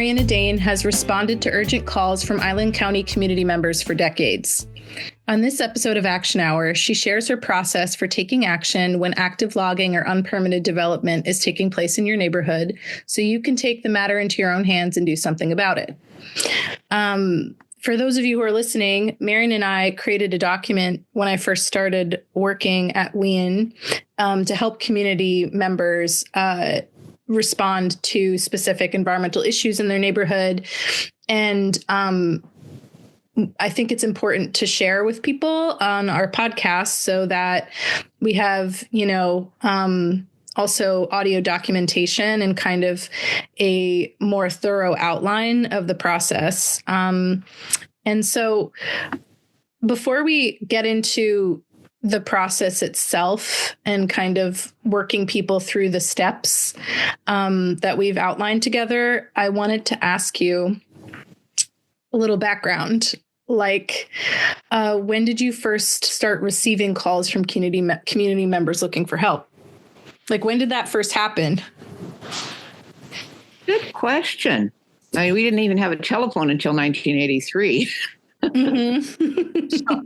Marianne Edain has responded to urgent calls from Island County community members for decades. On this episode of Action Hour, she shares her process for taking action when active logging or unpermitted development is taking place in your neighborhood, so you can take the matter into your own hands and do something about it. For those of you who are listening, Marianne and I created a document when I first started working at Edain to help community members respond to specific environmental issues in their neighborhood. And I think it's important to share with people on our podcast so that we have, also audio documentation and kind of a more thorough outline of the process. And so before we get into the process itself and kind of working people through the steps that we've outlined together, I wanted to ask you a little background. Like, when did you first start receiving calls from community members looking for help? Like, when did that first happen? Good question. I mean, we didn't even have a telephone until 1983. Mm-hmm. So,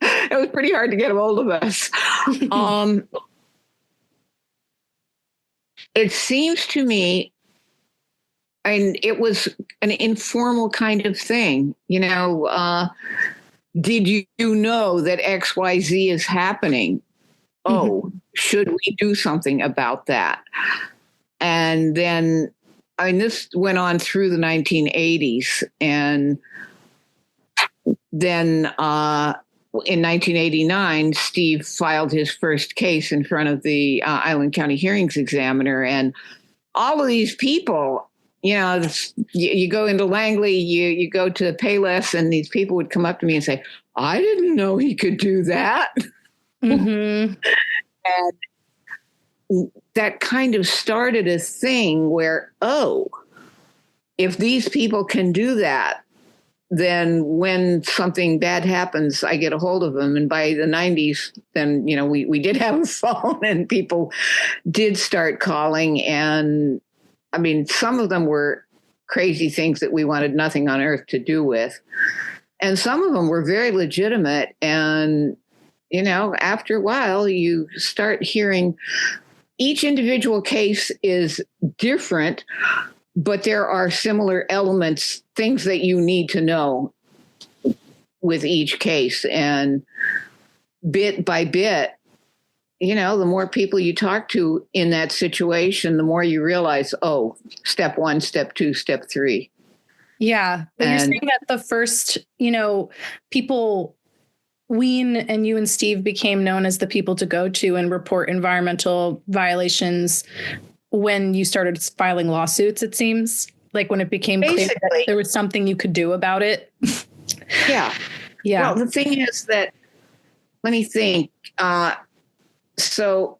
it was pretty hard to get a hold of us. It seems to me, and it was an informal kind of thing, did you know that XYZ is happening? Oh, should we do something about that? And then, this went on through the 1980s. And then in 1989, Steve filed his first case in front of the Island County Hearings Examiner. And all of these people, you go into Langley, you go to Payless, and these people would come up to me and say, I didn't know he could do that. Mm-hmm. And that kind of started a thing where, if these people can do that, then when something bad happens, I get a hold of them. And by the 90s, then, we did have a phone and people did start calling. And some of them were crazy things that we wanted nothing on earth to do with. And some of them were very legitimate. And, after a while, you start hearing each individual case is different, but there are similar elements, things that you need to know with each case. And bit by bit, the more people you talk to in that situation, the more you realize, step 1, step 2, step 3. Yeah. But you're saying that the first, people, Ween and you and Steve became known as the people to go to and report environmental violations when you started filing lawsuits, it seems. Like when it became clear that there was something you could do about it. Yeah. Yeah. Well, the thing is that, let me think. South Whidbey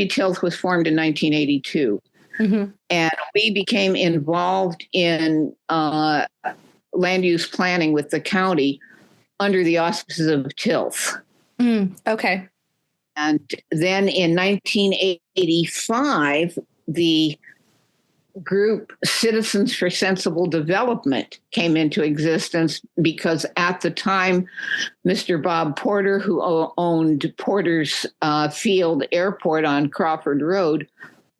Tilth was formed in 1982. Mm-hmm. And we became involved in land use planning with the county under the auspices of Tilth. Okay. And then in 1985, the group Citizens for Sensible Development came into existence because at the time, Mr. Bob Porter, who owned Porter's Field Airport on Crawford Road,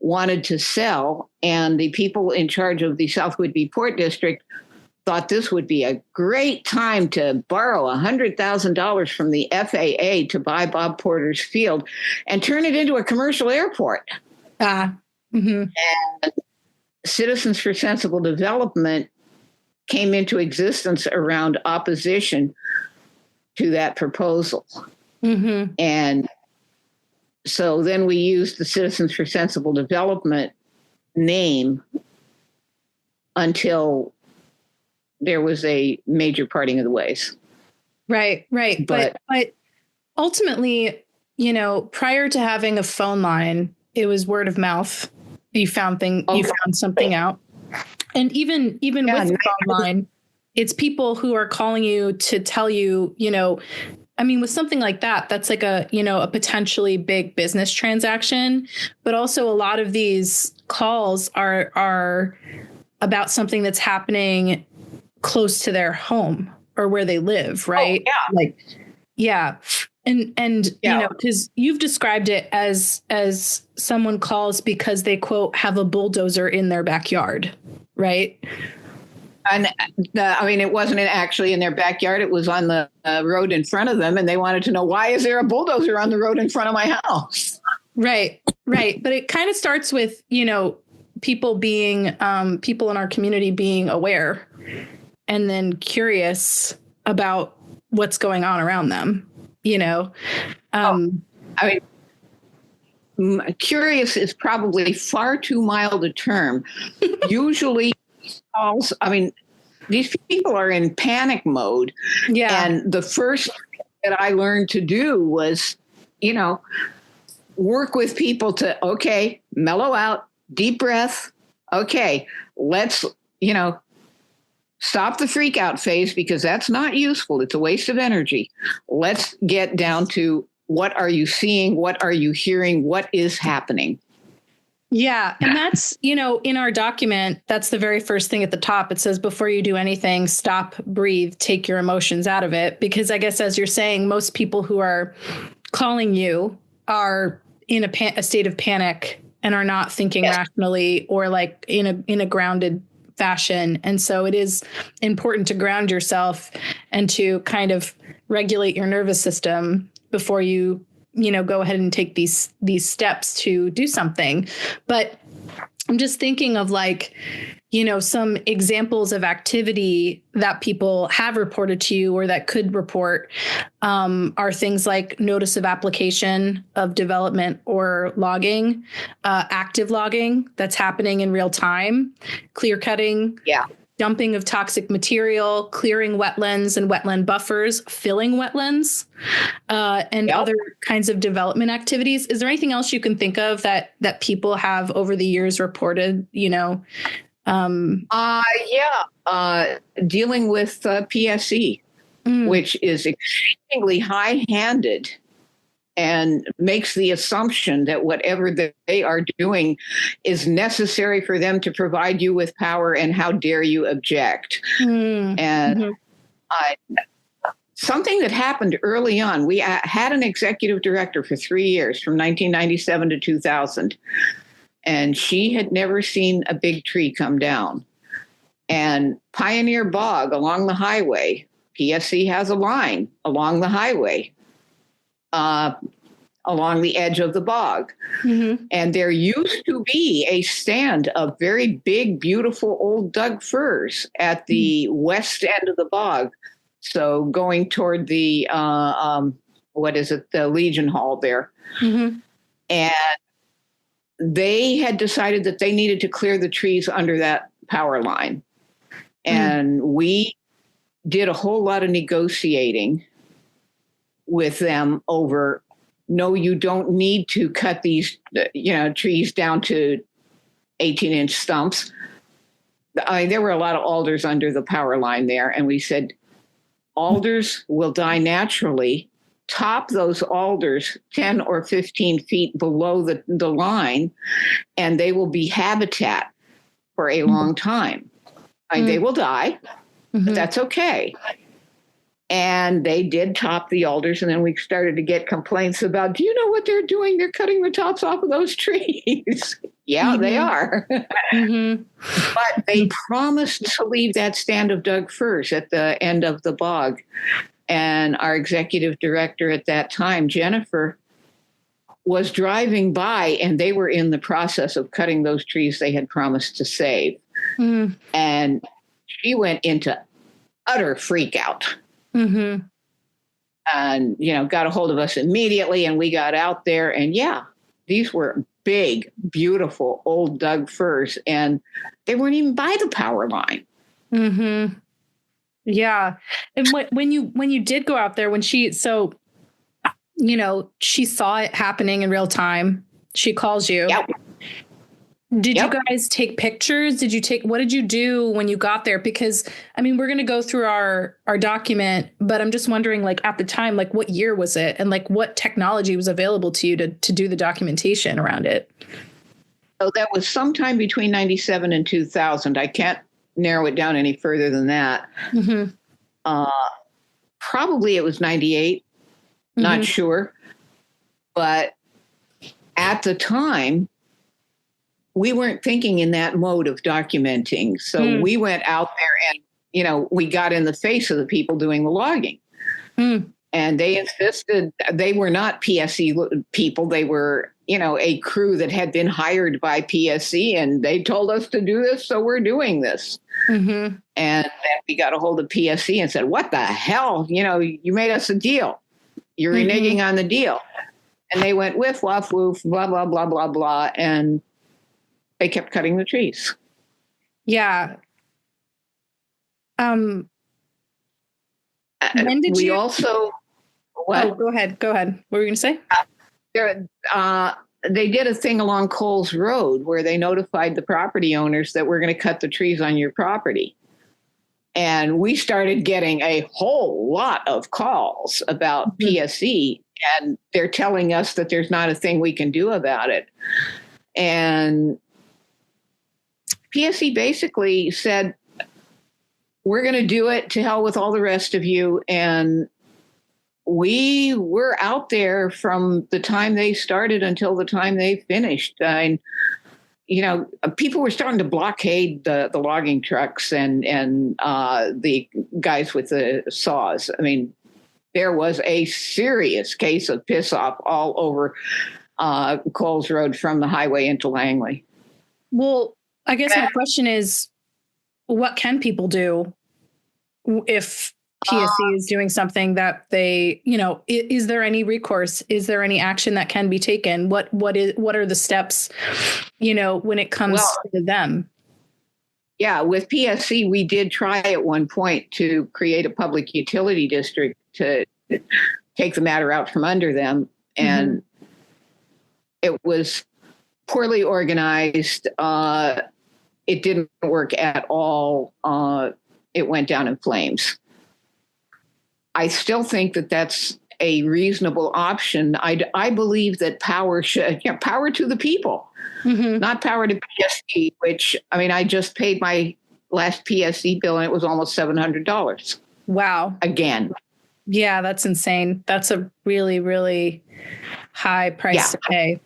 wanted to sell. And the people in charge of the South Whidbey Port District thought this would be a great time to borrow $100,000 from the FAA to buy Bob Porter's field and turn it into a commercial airport. And Citizens for Sensible Development came into existence around opposition to that proposal. Mm-hmm. And so then we used the Citizens for Sensible Development name until there was a major parting of the ways. Right. But ultimately, prior to having a phone line, it was word of mouth. You found something out. And even with the phone line, it's people who are calling you to tell you, with something like that, that's like a potentially big business transaction. But also a lot of these calls are about something that's happening close to their home or where they live, right? Oh, yeah. Like, yeah. And Yeah. you know, because you've described it as someone calls because they, quote, have a bulldozer in their backyard, right? And it wasn't actually in their backyard. It was on the road in front of them. And they wanted to know, why is there a bulldozer on the road in front of my house? Right. But it kind of starts with, you know, people in our community being aware and then curious about what's going on around them, you know? Curious is probably far too mild a term. Usually, these people are in panic mode. Yeah. And the first thing that I learned to do was, work with people to, okay, mellow out, deep breath. Okay, let's, stop the freak out phase, because that's not useful. It's a waste of energy. Let's get down to, what are you seeing? What are you hearing? What is happening? Yeah. And that's, in our document, that's the very first thing at the top. It says, before you do anything, stop, breathe, take your emotions out of it. Because I guess, as you're saying, most people who are calling you are in a state of panic and are not thinking rationally or like in a grounded fashion. And so it is important to ground yourself and to kind of regulate your nervous system before you go ahead and take these steps to do something. But I'm just thinking of some examples of activity that people have reported to you or that could report are things like notice of application of development or logging, active logging that's happening in real time, clear cutting. Yeah. Dumping of toxic material, clearing wetlands and wetland buffers, filling wetlands, and other kinds of development activities. Is there anything else you can think of that people have over the years reported, Dealing with PSE, which is extremely high-handed and makes the assumption that whatever they are doing is necessary for them to provide you with power, and how dare you object. And something that happened early on, we had an executive director for 3 years, from 1997 to 2000, and she had never seen a big tree come down. And Pioneer Bog along the highway, PSC has a line along the highway, along the edge of the bog. And there used to be a stand of very big, beautiful old Doug firs at the west end of the bog. So going toward the, the Legion Hall there. And they had decided that they needed to clear the trees under that power line. And we did a whole lot of negotiating with them over, no, you don't need to cut these, trees down to 18-inch stumps. There were a lot of alders under the power line there. And we said, alders will die naturally. Top those alders 10 or 15 feet below the line, and they will be habitat for a long time. They will die, but that's okay. And they did top the alders, and then we started to get complaints about, do you know what they're doing? They're cutting the tops off of those trees. Yeah, they are. But they promised to leave that stand of Doug firs at the end of the bog. And our executive director at that time, Jennifer, was driving by, and they were in the process of cutting those trees they had promised to save. And she went into utter freak out. And, got a hold of us immediately, and we got out there, and these were big, beautiful old Doug firs, and they weren't even by the power line. Yeah. And when you did go out there, she saw it happening in real time. She calls you. Yep. Did you guys take pictures? What did you do when you got there? Because, we're going to go through our document, but I'm just wondering, at the time, what year was it? And what technology was available to you to do the documentation around it? So that was sometime between 97 and 2000. I can't narrow it down any further than that. Mm-hmm. Probably it was 98, not sure. But at the time, we weren't thinking in that mode of documenting. So we went out there and, we got in the face of the people doing the logging. And they insisted they were not PSE people. They were, a crew that had been hired by PSE, and they told us to do this, so we're doing this. And then we got a hold of PSE and said, what the hell? You made us a deal. You're reneging on the deal. And they went whiff, waff, woof, blah, blah, blah, blah, blah. And they kept cutting the trees. Yeah. When did we you also what? Oh, go ahead. What were you going to say? They did a thing along Coles Road where they notified the property owners that we're going to cut the trees on your property. And we started getting a whole lot of calls about PSE, and they're telling us that there's not a thing we can do about it. And PSE basically said, we're going to do it, to hell with all the rest of you. And we were out there from the time they started until the time they finished. People were starting to blockade the logging trucks and the guys with the saws. I mean, there was a serious case of piss off all over Coles Road from the highway into Langley. Well, I guess my question is, what can people do if PSC is doing something that they, is there any recourse? Is there any action that can be taken? What are the steps, when it comes to them? Yeah, with PSC, we did try at one point to create a public utility district to take the matter out from under them. And it was poorly organized. It didn't work at all. It went down in flames. I still think that that's a reasonable option. I believe that power to the people, not power to PSE, which, I just paid my last PSE bill and it was almost $700. Wow. Again. Yeah, that's insane. That's a really, really high price to pay.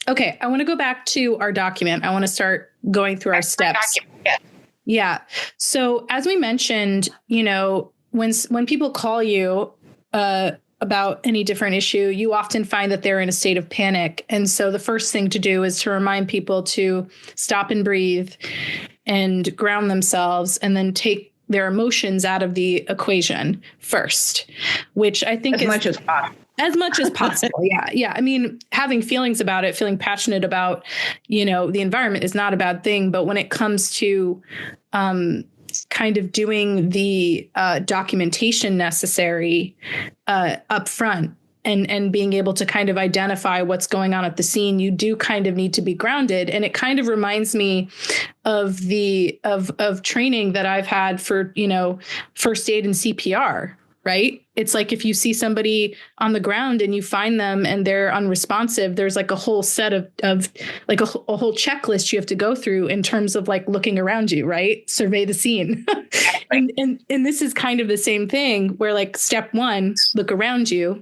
Okay, I want to go back to our document. I want to start going through our steps. Yeah. So as we mentioned, when people call you about any different issue, you often find that they're in a state of panic. And so the first thing to do is to remind people to stop and breathe and ground themselves, and then take their emotions out of the equation first, which I think as much as possible. Yeah. Having feelings about it, feeling passionate about, the environment is not a bad thing. But when it comes to kind of doing the documentation necessary up front and being able to kind of identify what's going on at the scene, you do kind of need to be grounded. And it kind of reminds me of of training that I've had for, first aid and CPR. Right? It's like if you see somebody on the ground and you find them and they're unresponsive, there's like a whole set of like a whole checklist you have to go through in terms of like looking around you, right? Survey the scene. and this is kind of the same thing where like step one, look around you,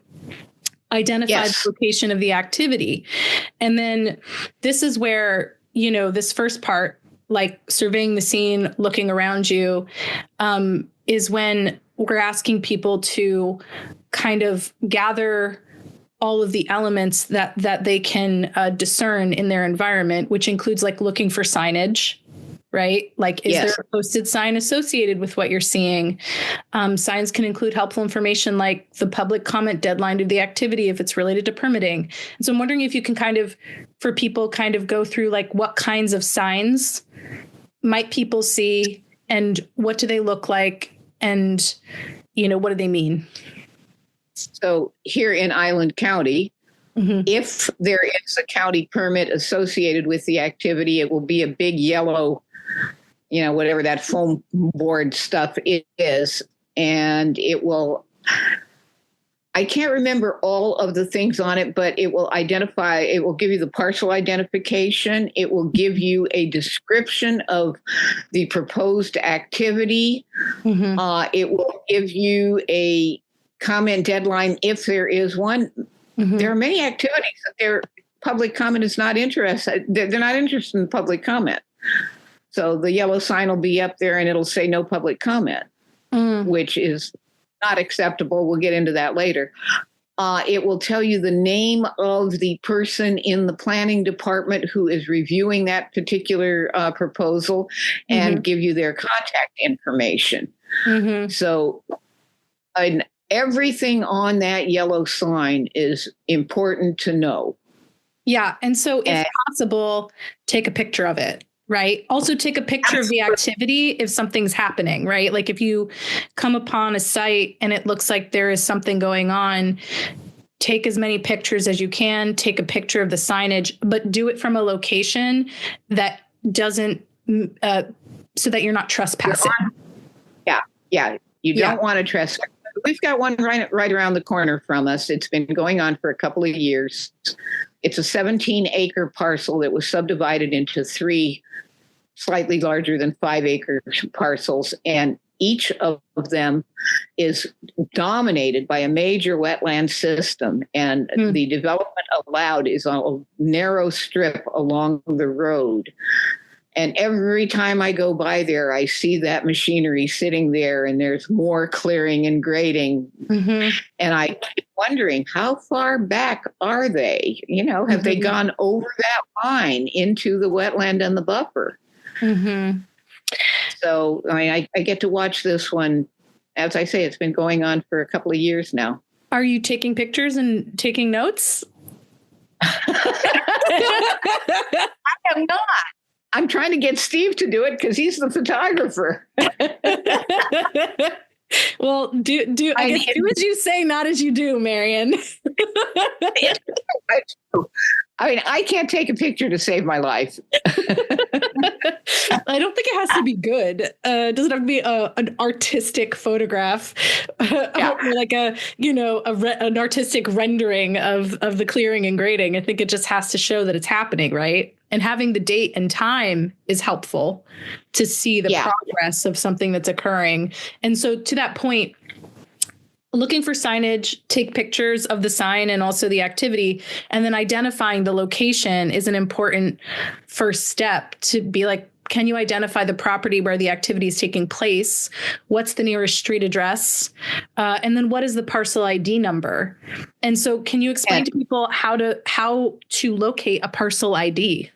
identify the location of the activity. And then this is where, this first part, like surveying the scene, looking around you, is when we're asking people to kind of gather all of the elements that they can discern in their environment, which includes like looking for signage, right? Like, is there a posted sign associated with what you're seeing? Signs can include helpful information like the public comment deadline of the activity if it's related to permitting. And so I'm wondering if you can for people go through like what kinds of signs might people see and what do they look like? And, what do they mean? So here in Island County, if there is a county permit associated with the activity, it will be a big yellow, whatever that foam board stuff is. And it will I can't remember all of the things on it, but it will give you the parcel identification. It will give you a description of the proposed activity. It will give you a comment deadline if there is one. There are many activities that their public comment is not interested. They're not interested in public comment. So the yellow sign will be up there and it'll say no public comment, which is not acceptable. We'll get into that later. It will tell you the name of the person in the planning department who is reviewing that particular proposal and give you their contact information. So everything on that yellow sign is important to know. Yeah. And so if possible, take a picture of it. Right. Also take a picture of the activity if something's happening, right? Like if you come upon a site and it looks like there is something going on, take as many pictures as you can, take a picture of the signage, but do it from a location that doesn't, so that you're not trespassing. Yeah. You don't want to trespass. We've got one right around the corner from us. It's been going on for a couple of years. It's a 17-acre parcel that was subdivided into 3 slightly larger than 5-acre parcels, and each of them is dominated by a major wetland system, and the development allowed is on a narrow strip along the road. And every time I go by there, I see that machinery sitting there, and there's more clearing and grading. And I keep wondering, how far back are they? Have they gone over that line into the wetland and the buffer? So, I get to watch this one. As I say, it's been going on for a couple of years now. Are you taking pictures and taking notes? I am not. I'm trying to get Steve to do it because he's the photographer. Well, do as you say, not as you do, Marianne. I can't take a picture to save my life. I don't think it has to be good. Does it have to be an artistic photograph, or like an artistic rendering of the clearing and grading? I think it just has to show that it's happening, right? And having the date and time is helpful to see the progress of something that's occurring. And so to that point, looking for signage, take pictures of the sign and also the activity, and then identifying the location is an important first step to be like, can you identify the property where the activity is taking place? What's the nearest street address? And then what is the parcel ID number? And so can you explain to people how to locate a parcel ID?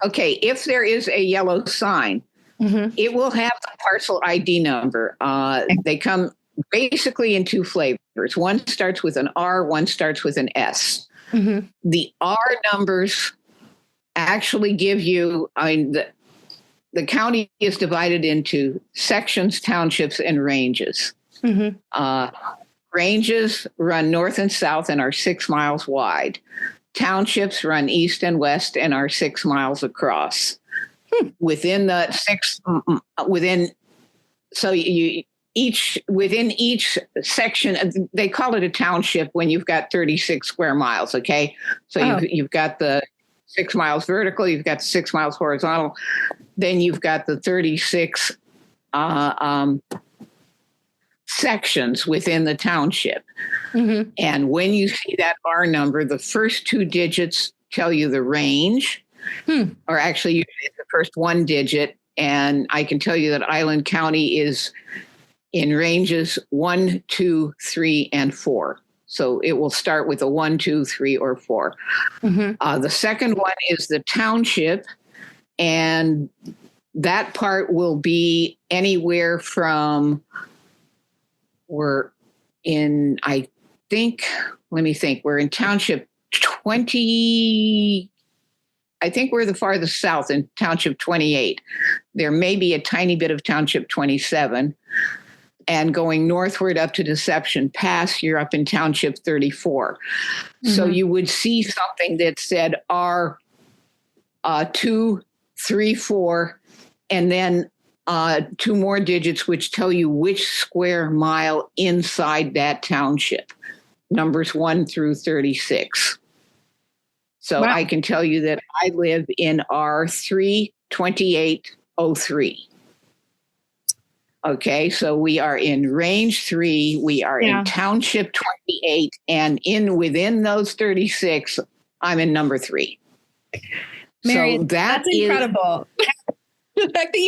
Okay, if there is a yellow sign, it will have the parcel ID number. They come basically in 2 flavors. One starts with an R, one starts with an S. The R numbers actually give you, the county is divided into sections, townships, and ranges. Ranges run north and south and are 6 miles wide. Townships run east and west and are 6 miles across. Within each section, they call it a township when you've got 36 square miles. Okay, so you've got the 6 miles vertical, you've got 6 miles horizontal, then you've got the 36 sections within the township. And when you see that R number, the first 2 digits tell you the range, or actually usually the first 1 digit. And I can tell you that Island County is in ranges 1, 2, 3, and 4. So it will start with a 1, 2, 3, or 4. The second one is the township, and that part will be anywhere from, we're in township 20. I think we're the farthest south in township 28. There may be a tiny bit of township 27. And going northward up to Deception Pass, you're up in township 34. So you would see something that said R 2, 3, 4, and then two more digits, which tell you which square mile inside that township, numbers 1 through 36. So Wow. I can tell you that I live in R32803. Okay, so we are in range 3, we are in township 28, and within those 36, I'm in number 3. Marianne, so that's incredible. The fact that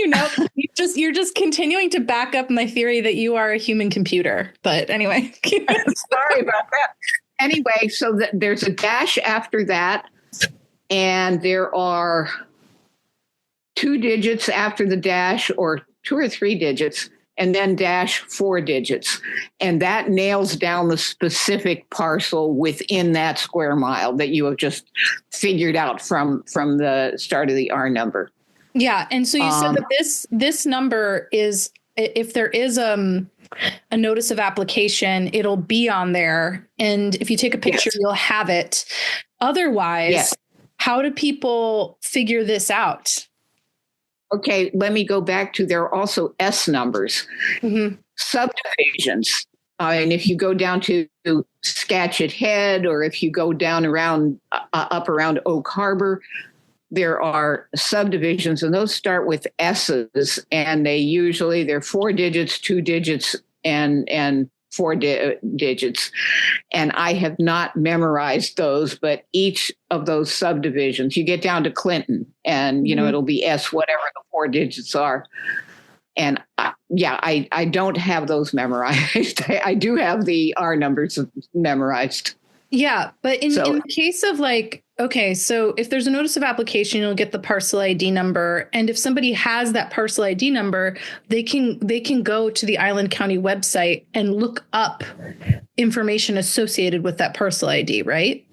you're just continuing to back up my theory that you are a human computer. But anyway, sorry about that. Anyway, so there's a dash after that, and there are 2 digits after the dash, or 2 or 3 digits, and then dash 4 digits. And that nails down the specific parcel within that square mile that you have just figured out from the start of the R number. Yeah. And so you said that this number is, if there is a notice of application, it'll be on there. And if you take a picture, you'll have it. Otherwise, how do people figure this out? Okay, let me go back to, there are also S numbers, subdivisions. And if you go down to Skagit Head, or if you go down around, up around Oak Harbor, there are subdivisions, and those start with S's, and they're 4 digits, 2 digits, and 4 digits. And I have not memorized those, but each of those subdivisions, you get down to Clinton, and it'll be S, whatever the 4 digits are. And I don't have those memorized. I do have the R numbers memorized. Yeah, but in the case of okay, so if there's a notice of application, you'll get the parcel ID number. And if somebody has that parcel ID number, they can go to the Island County website and look up information associated with that parcel ID, right?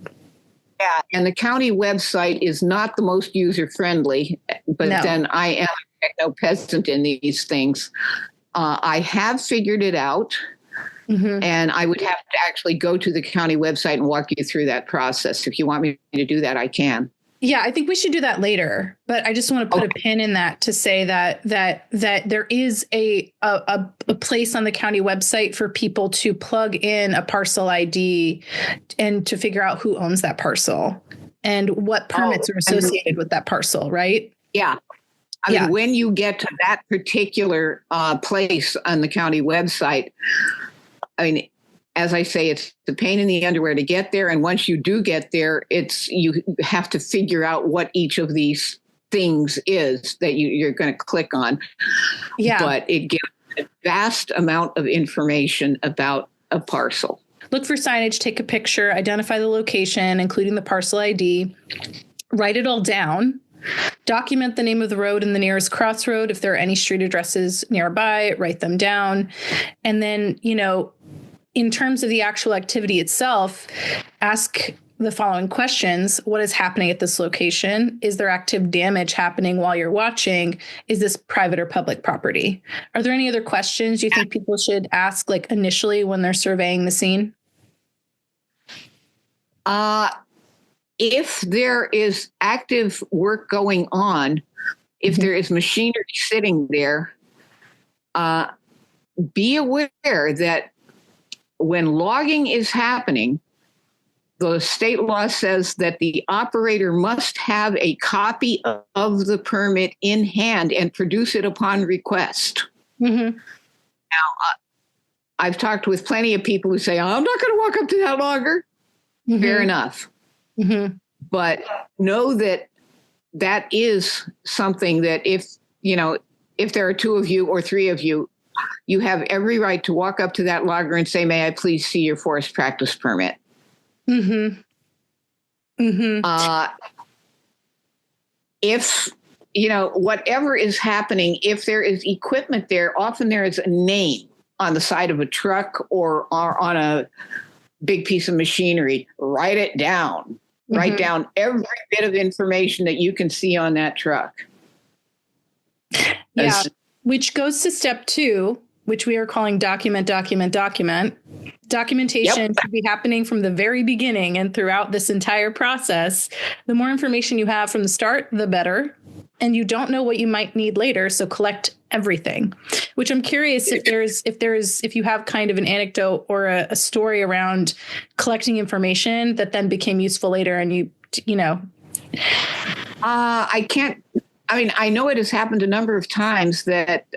Yeah, and the county website is not the most user-friendly, but then I am no peasant in these things. I have figured it out. And I would have to actually go to the county website and walk you through that process. If you want me to do that, I can. Yeah, I think we should do that later. But I just want to put a pin in that to say that there is a place on the county website for people to plug in a parcel ID and to figure out who owns that parcel and what permits are associated with that parcel, right? Yeah. I mean, when you get to that particular place on the county website, I mean, as I say, it's the pain in the underwear to get there. And once you do get there, you have to figure out what each of these things is that you're going to click on. Yeah. But it gives a vast amount of information about a parcel. Look for signage, take a picture, identify the location, including the parcel ID, write it all down. Document the name of the road and the nearest crossroad. If there are any street addresses nearby, write them down. And then, in terms of the actual activity itself, ask the following questions. What is happening at this location? Is there active damage happening while you're watching? Is this private or public property? Are there any other questions you think people should ask, initially when they're surveying the scene? If there is active work going on, if there is machinery sitting there, be aware that when logging is happening, the state law says that the operator must have a copy of the permit in hand and produce it upon request. Now, I've talked with plenty of people who say, I'm not going to walk up to that logger. Fair enough. But know that is something that if there are 2 of you or 3 of you, you have every right to walk up to that logger and say, may I please see your forest practice permit? If, whatever is happening, if there is equipment there, often there is a name on the side of a truck or on a big piece of machinery. Write it down. Write down every bit of information that you can see on that truck. Yeah, which goes to step 2, which we are calling document. Documentation should be happening from the very beginning and throughout this entire process. The more information you have from the start, the better. and you don't know what you might need later. So collect everything, which I'm curious if you have kind of an anecdote or a story around collecting information that then became useful later. And you know, I can't, I mean, I know it has happened a number of times that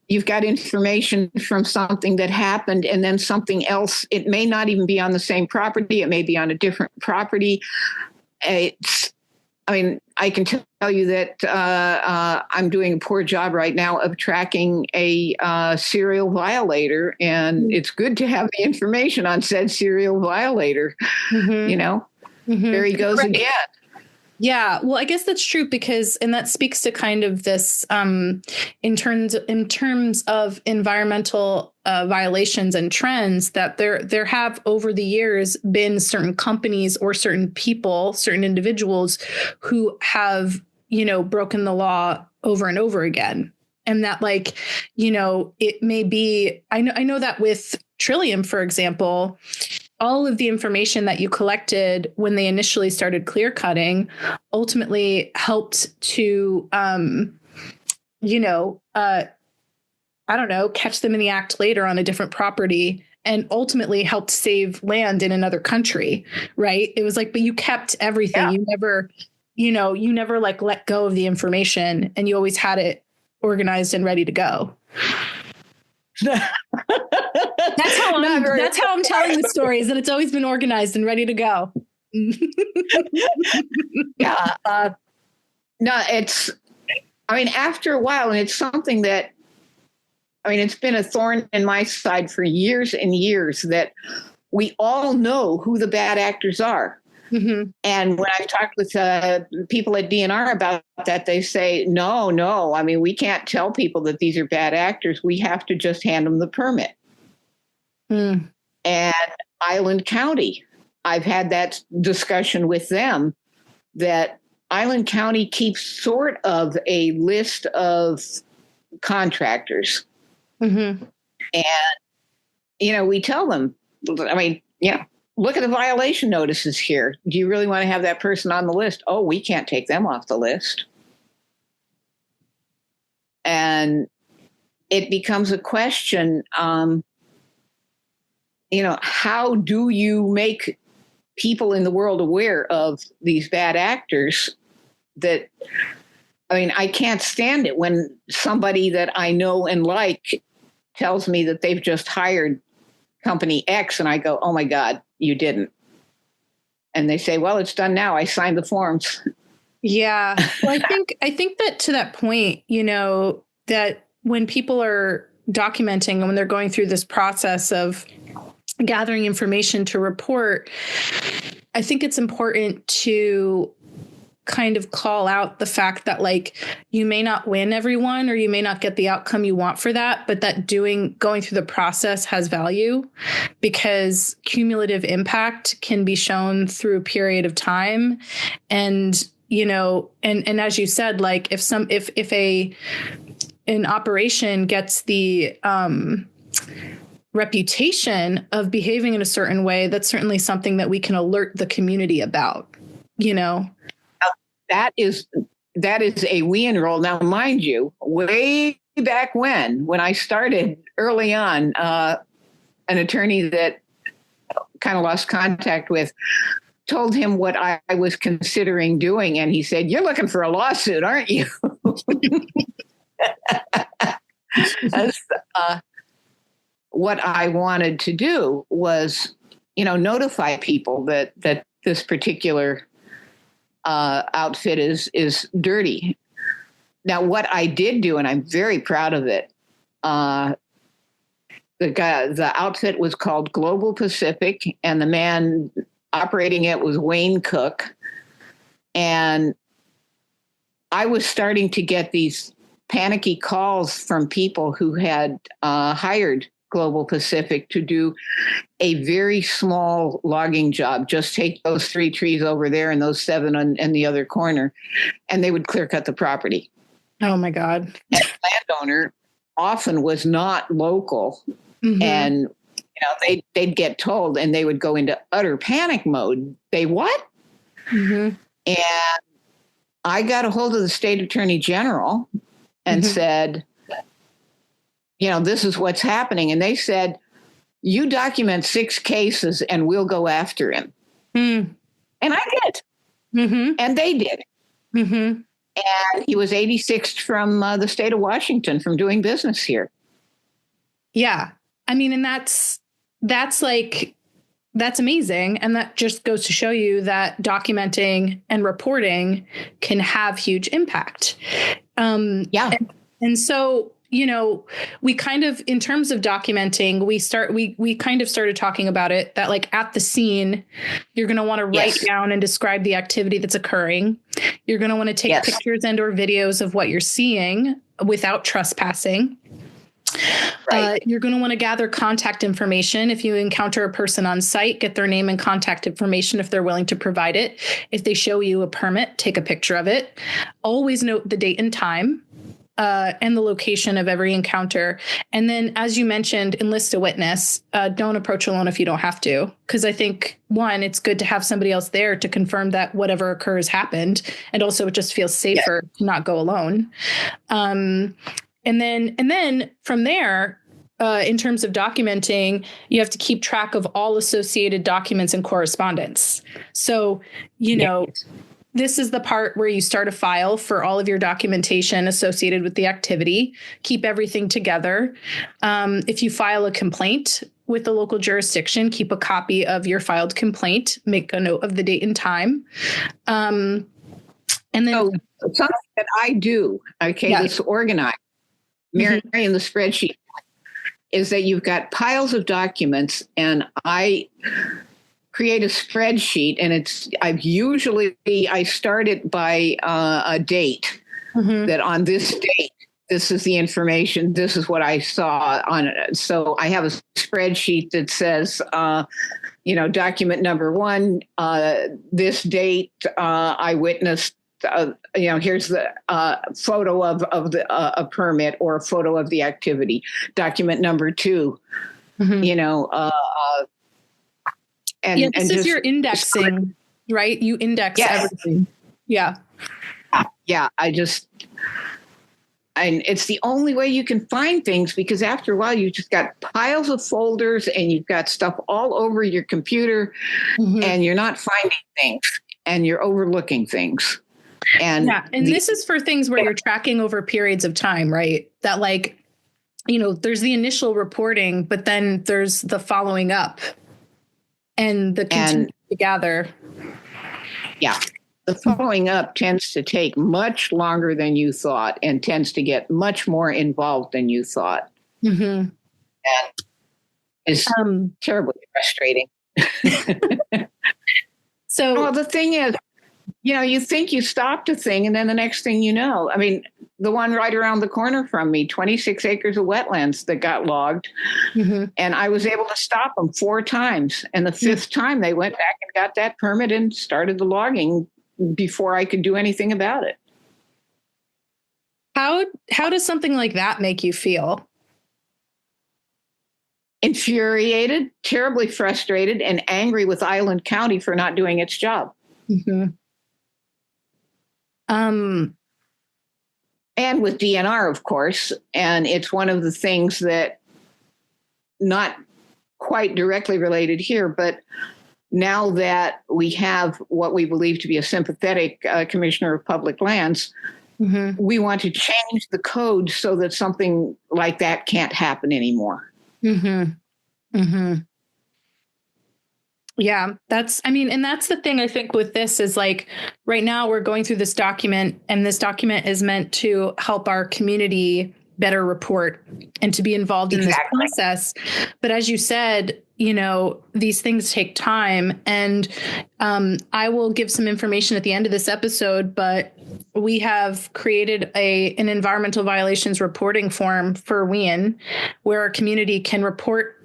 you've got information from something that happened and then something else. It may not even be on the same property. It may be on a different property. I can tell you that I'm doing a poor job right now of tracking a serial violator, and it's good to have the information on said serial violator. You know, there he goes again. Yeah, well, I guess that's true and that speaks to kind of this in terms of environmental violations and trends, that there have over the years been certain companies or certain people, certain individuals who have, broken the law over and over again. And that, like, it may be, I know that with Trillium, for example, all of the information that you collected when they initially started clear cutting ultimately helped to, catch them in the act later on a different property, and ultimately helped save land in another country. Right. It was like, but you kept everything. Yeah. You never like let go of the information, and you always had it organized and ready to go. That's how I'm telling the story, is that it's always been organized and ready to go. Yeah. After a while, and it's something that, it's been a thorn in my side for years and years, that we all know who the bad actors are. Mm-hmm. And when I've talked with people at DNR about that, they say, no, we can't tell people that these are bad actors. We have to just hand them the permit. Mm. And Island County, I've had that discussion with them, that Island County keeps sort of a list of contractors. Mm-hmm. And, we tell them, look at the violation notices here. Do you really want to have that person on the list? Oh, we can't take them off the list. And it becomes a question, how do you make people in the world aware of these bad actors? I can't stand it when somebody that I know and like tells me that they've just hired company X, and I go, oh my God, you didn't. And they say, well, it's done now. I signed the forms. Yeah. Well, I think that to that point, that when people are documenting and when they're going through this process of gathering information to report, I think it's important to kind of call out the fact that, like, you may not win everyone, or you may not get the outcome you want for that, but that going through the process has value, because cumulative impact can be shown through a period of time. And, and as you said, like, if an operation gets the, reputation of behaving in a certain way, that's certainly something that we can alert the community about, That is a we enroll. Now, mind you, way back when I started early on, an attorney that kind of lost contact with told him what I was considering doing. And he said, you're looking for a lawsuit, aren't you? What I wanted to do was, notify people that this particular outfit is dirty. Now, what I did do, and I'm very proud of it, the outfit was called Global Pacific, and the man operating it was Wayne Cook. And I was starting to get these panicky calls from people who had hired Global Pacific to do a very small logging job. Just take those 3 trees over there and those 7 in the other corner, and they would clear cut the property. Oh my God. And the landowner often was not local. Mm-hmm. And, they'd get told, and they would go into utter panic mode. They what? Mm-hmm. And I got a hold of the state attorney general and said, this is what's happening. And they said, you document 6 cases and we'll go after him. And I did. And they did. And he was 86th from the state of Washington from doing business here. Yeah. I mean, and that's amazing. And that just goes to show you that documenting and reporting can have huge impact. And so, we kind of, in terms of documenting, we kind of started talking about it, that like at the scene, you're going to want to write down and describe the activity that's occurring. You're going to want to take pictures and or videos of what you're seeing without trespassing. Right. You're going to want to gather contact information. If you encounter a person on site, get their name and contact information if they're willing to provide it. If they show you a permit, take a picture of it. Always note the date and time and the location of every encounter. And then, as you mentioned, enlist a witness. Don't approach alone if you don't have to. Because I think, one, it's good to have somebody else there to confirm that whatever occurs happened. And also it just feels safer to not go alone. And then from there, in terms of documenting, you have to keep track of all associated documents and correspondence. So, this is the part where you start a file for all of your documentation associated with the activity. Keep everything together. If you file a complaint with the local jurisdiction, keep a copy of your filed complaint. Make a note of the date and time. And then something that I do, this organized. Marianne, the spreadsheet is that you've got piles of documents, and I create a spreadsheet, and I start it by a date that on this date, this is the information, this is what I saw on it. So I have a spreadsheet that says, document number 1, this date, I witnessed. Here's the photo of the a permit or a photo of the activity. Document number 2, and this is your indexing, right? You index everything. Yeah. And it's the only way you can find things, because after a while you just got piles of folders and you've got stuff all over your computer and you're not finding things and you're overlooking things. And this is for things where you're tracking over periods of time, right? That there's the initial reporting, but then there's the following up and the continue to gather. Yeah. The following up tends to take much longer than you thought and tends to get much more involved than you thought. And it's terribly frustrating. So the thing is, you think you stopped a thing, and then the next thing you know, I mean, the one right around the corner from me, 26 acres of wetlands that got logged, and I was able to stop them 4 times. And the 5th time they went back and got that permit and started the logging before I could do anything about it. How does something like that make you feel? Infuriated, terribly frustrated, and angry with Island County for not doing its job. And with DNR, of course. And it's one of the things that, not quite directly related here, but now that we have what we believe to be a sympathetic commissioner of public lands, we want to change the code so that something like that can't happen anymore. Yeah, and that's the thing I think with this is right now we're going through this document, and this document is meant to help our community better report and to be involved in this process. But as you said, these things take time, and I will give some information at the end of this episode, but we have created an environmental violations reporting form for WIAN where our community can report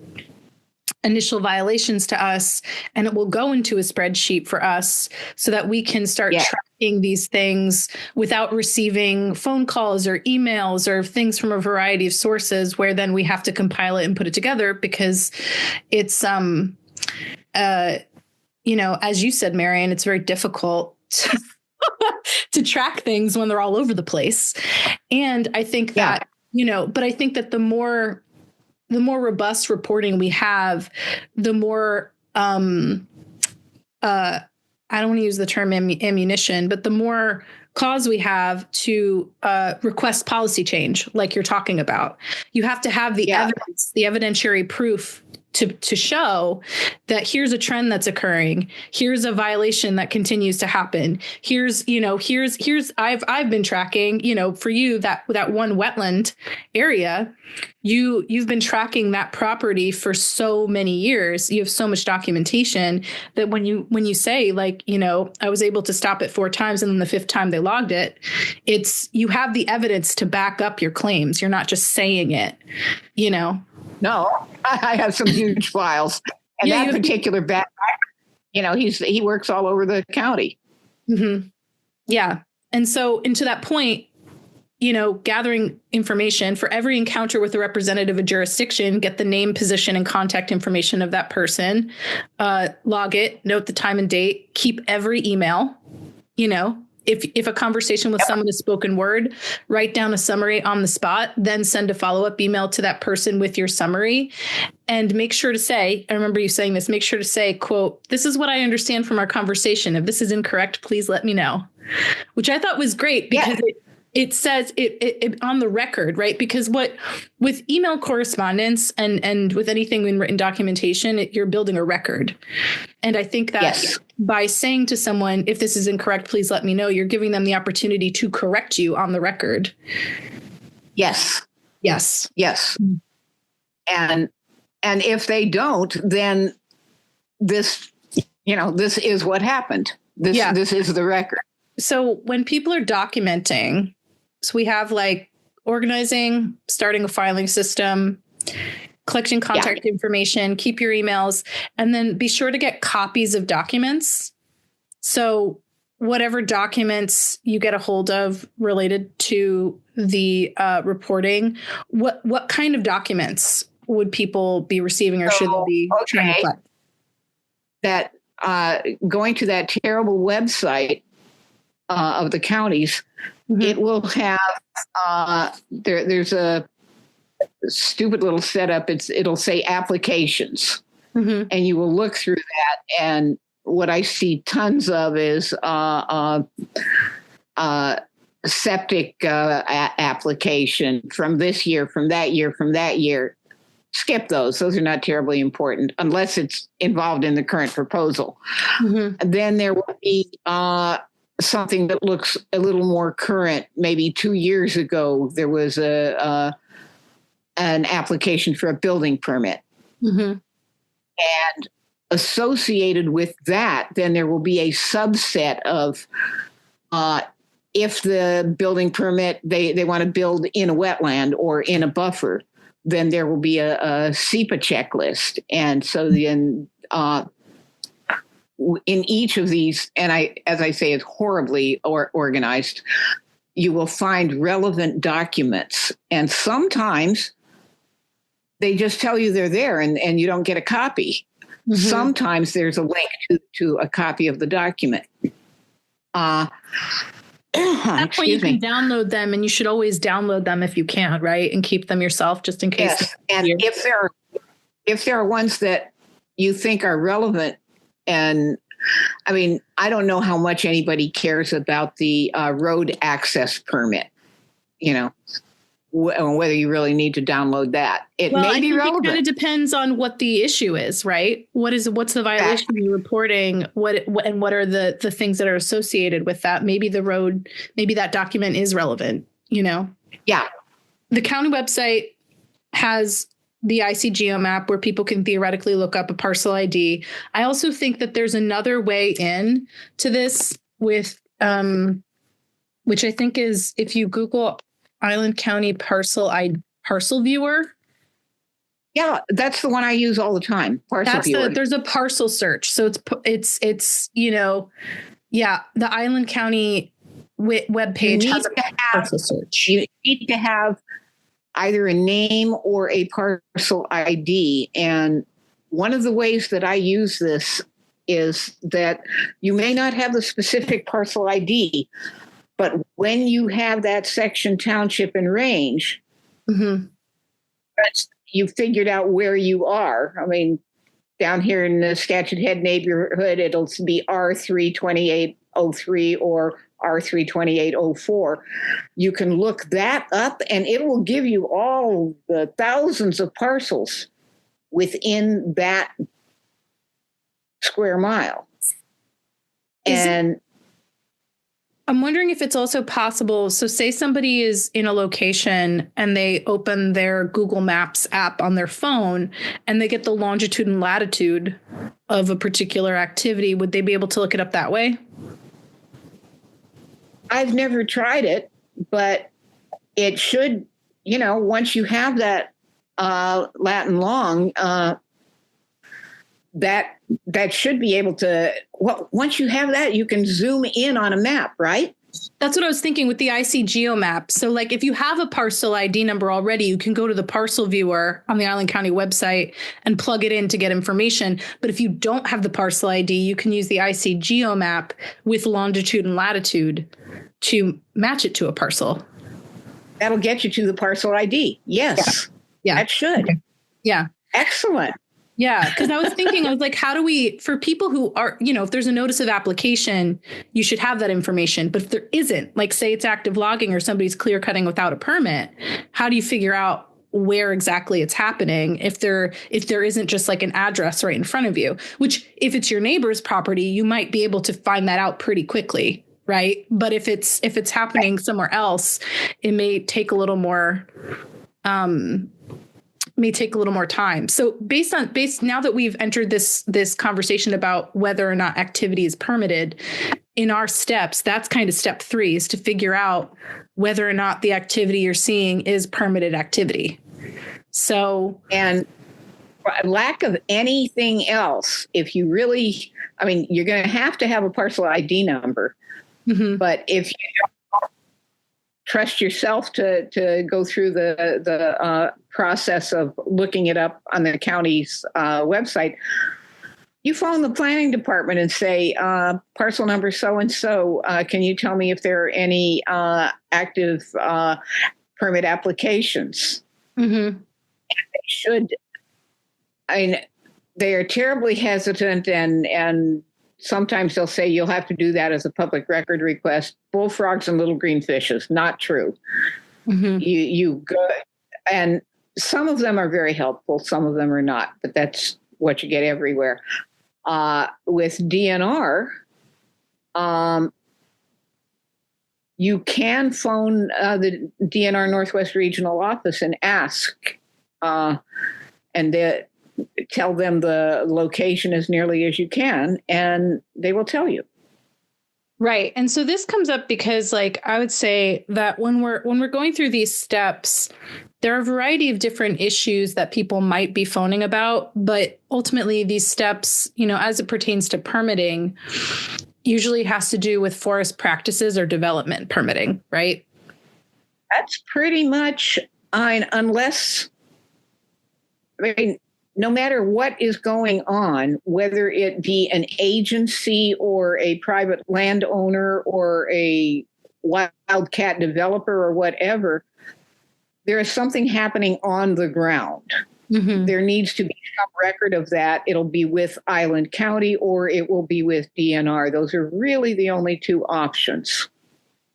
initial violations to us, and it will go into a spreadsheet for us so that we can start tracking these things without receiving phone calls or emails or things from a variety of sources, where then we have to compile it and put it together, because it's as you said, Marianne, it's very difficult to track things when they're all over the place. And I think that, but I think that the more robust reporting we have, the more, I don't want to use the term ammunition, but the more cause we have to request policy change, like you're talking about. You have to have the evidence, the evidentiary proof to show that here's a trend that's occurring. Here's a violation that continues to happen. Here's I've been tracking, for you, that one wetland area, you've been tracking that property for so many years. You have so much documentation that when you say, like, I was able to stop it 4 times and then the 5th time they logged it, you have the evidence to back up your claims. You're not just saying it, No, I have some huge files, and that particular bat, he works all over the county. Mm-hmm. Yeah, and to that point, gathering information for every encounter with a representative of jurisdiction, get the name, position, and contact information of that person, log it, note the time and date, keep every email, If a conversation with someone is spoken word, write down a summary on the spot, then send a follow-up email to that person with your summary. And make sure to say, I remember you saying this, make sure to say, quote, "This is what I understand from our conversation. If this is incorrect, please let me know." Which I thought was great because it says it on the record, right? Because with email correspondence and with anything in written documentation, you're building a record. And I think that by saying to someone, "If this is incorrect, please let me know," you're giving them the opportunity to correct you on the record. Yes. Yes. Yes. And if they don't, then this is what happened. This is the record. So when people are documenting, so we have like organizing, starting a filing system, collecting contact information, keep your emails, and then be sure to get copies of documents. So whatever documents you get a hold of related to the reporting, what kind of documents would people be receiving, or should they be trying to collect? That going to that terrible website of the counties, it will have there's a stupid little setup. It'll say applications, and you will look through that. And what I see tons of is septic application from this year, from that year, from that year. Skip those. Those are not terribly important unless it's involved in the current proposal. And then there will be something that looks a little more current. Maybe 2 years ago, there was an application for a building permit. And associated with that, then there will be a subset of if the building permit, they want to build in a wetland or in a buffer, then there will be a SEPA checklist. And so then in each of these, and as I say, it's horribly organized, you will find relevant documents. And sometimes they just tell you they're there and you don't get a copy. Sometimes there's a link to a copy of the document. At that point, you can download them, and you should always download them if you can, right? And keep them yourself just in case. Yes. And if there are ones that you think are relevant, and I mean, I don't know how much anybody cares about the road access permit, whether you really need to download that. It may be relevant. It kind of depends on what the issue is, right? What's the violation you're reporting? What are the things that are associated with that? Maybe the road, maybe that document is relevant, Yeah. The county website has the ICGeo map where people can theoretically look up a parcel ID. I also think that there's another way in to this with, which I think is if you Google Island County parcel viewer. Yeah, that's the one I use all the time. Parcel viewer. There's a parcel search. So it's the Island County webpage has a parcel search. You need to have either a name or a parcel ID. And one of the ways that I use this is that you may not have the specific parcel ID, but when you have that section, township, and range, Mm-hmm. you figured out where you are. I mean, down here in the Skagit Head neighborhood, it'll be R32803 or R32804. You can look that up and it will give you all the thousands of parcels within that square mile. I'm wondering if it's also possible. So say somebody is in a location and they open their Google Maps app on their phone and they get the longitude and latitude of a particular activity. Would they be able to look it up that way? I've never tried it, but it should, once you have that Latin long, that should be able to, once you have that, you can zoom in on a map, right? That's what I was thinking with the IC GeoMap. So like if you have a parcel ID number already, you can go to the parcel viewer on the Island County website and plug it in to get information. But if you don't have the parcel ID, you can use the IC GeoMap with longitude and latitude to match it to a parcel. That'll get you to the parcel ID. Yes. Yeah. That should. Okay. Yeah. Excellent. Yeah, because I was thinking, I was like, how do we, for people who are, if there's a notice of application, you should have that information. But if there isn't, like say it's active logging or somebody's clear cutting without a permit, how do you figure out where exactly it's happening if there isn't just like an address right in front of you? Which if it's your neighbor's property, you might be able to find that out pretty quickly, right? But if it's happening somewhere else, it may take a little more time. So based now that we've entered this conversation about whether or not activity is permitted in our steps, that's kind of step 3 is to figure out whether or not the activity you're seeing is permitted activity. So, and lack of anything else, if you really, you're going to have a parcel ID number, mm-hmm. But if you don't trust yourself to go through the process of looking it up on the county's website, you phone the planning department and say, parcel number so-and-so, can you tell me if there are any active permit applications? Mm-hmm. They are terribly hesitant and sometimes they'll say you'll have to do that as a public record request. Bullfrogs and little green fishes, not true. Mm-hmm. You go, and some of them are very helpful, some of them are not, but that's what you get everywhere. With DNR, you can phone the DNR Northwest Regional Office and ask, and tell them the location as nearly as you can, and they will tell you. Right. And so this comes up because, like, I would say that when we're going through these steps, there are a variety of different issues that people might be phoning about. But ultimately, these steps, as it pertains to permitting, usually has to do with forest practices or development permitting, right? That's pretty much, unless, no matter what is going on, whether it be an agency or a private landowner or a wildcat developer or whatever, there is something happening on the ground. Mm-hmm. There needs to be some record of that. It'll be with Island County or it will be with DNR. Those are really the only two options.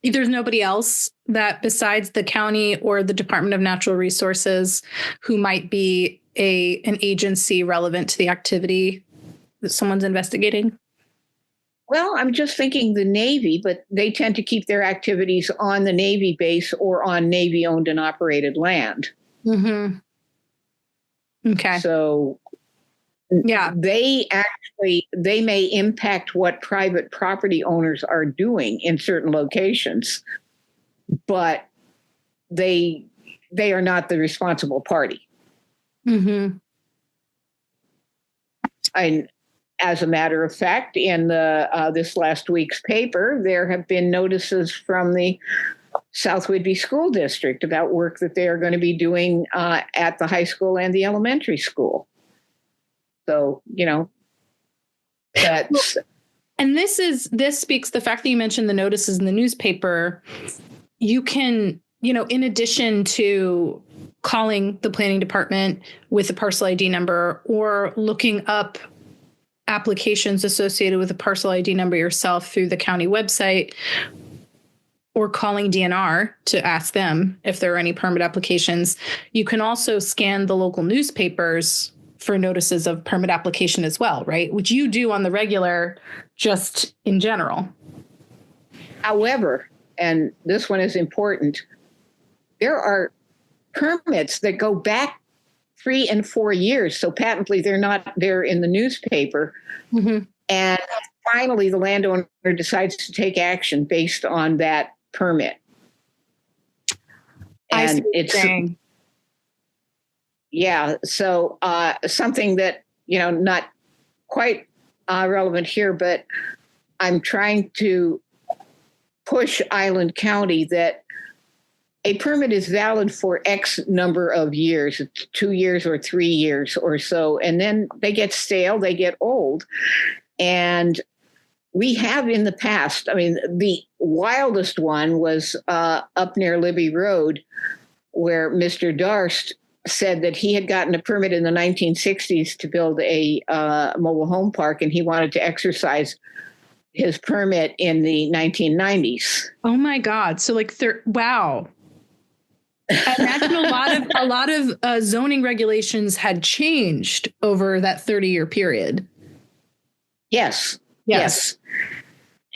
There's nobody else that besides the county or the Department of Natural Resources who might be an agency relevant to the activity that someone's investigating? Well, I'm just thinking the Navy, but they tend to keep their activities on the Navy base or on Navy-owned and operated land. Mm-hmm. Okay. So yeah, they may impact what private property owners are doing in certain locations, but they are not the responsible party. Mm-hmm. As a matter of fact, in this last week's paper, there have been notices from the South Whidbey School District about work that they are going to be doing at the high school and the elementary school. So, That's And this speaks, the fact that you mentioned the notices in the newspaper, you can, in addition to calling the planning department with a parcel ID number or looking up applications associated with a parcel ID number yourself through the county website, or calling DNR to ask them if there are any permit applications, you can also scan the local newspapers for notices of permit application as well, right? Which you do on the regular, just in general. However, and this one is important, there are permits that go back 3 and 4 years. So patently, they're not there in the newspaper. Mm-hmm. And finally, the landowner decides to take action based on that permit. And it's saying. Yeah. So something that, not quite relevant here, but I'm trying to push Island County that a permit is valid for X number of years, 2 years or 3 years or so. And then they get stale, they get old. And we have in the past, the wildest one was up near Libby Road, where Mr. Darst said that he had gotten a permit in the 1960s to build a mobile home park, and he wanted to exercise his permit in the 1990s. Oh my God! So wow. I imagine a lot of zoning regulations had changed over that 30-year period. Yes.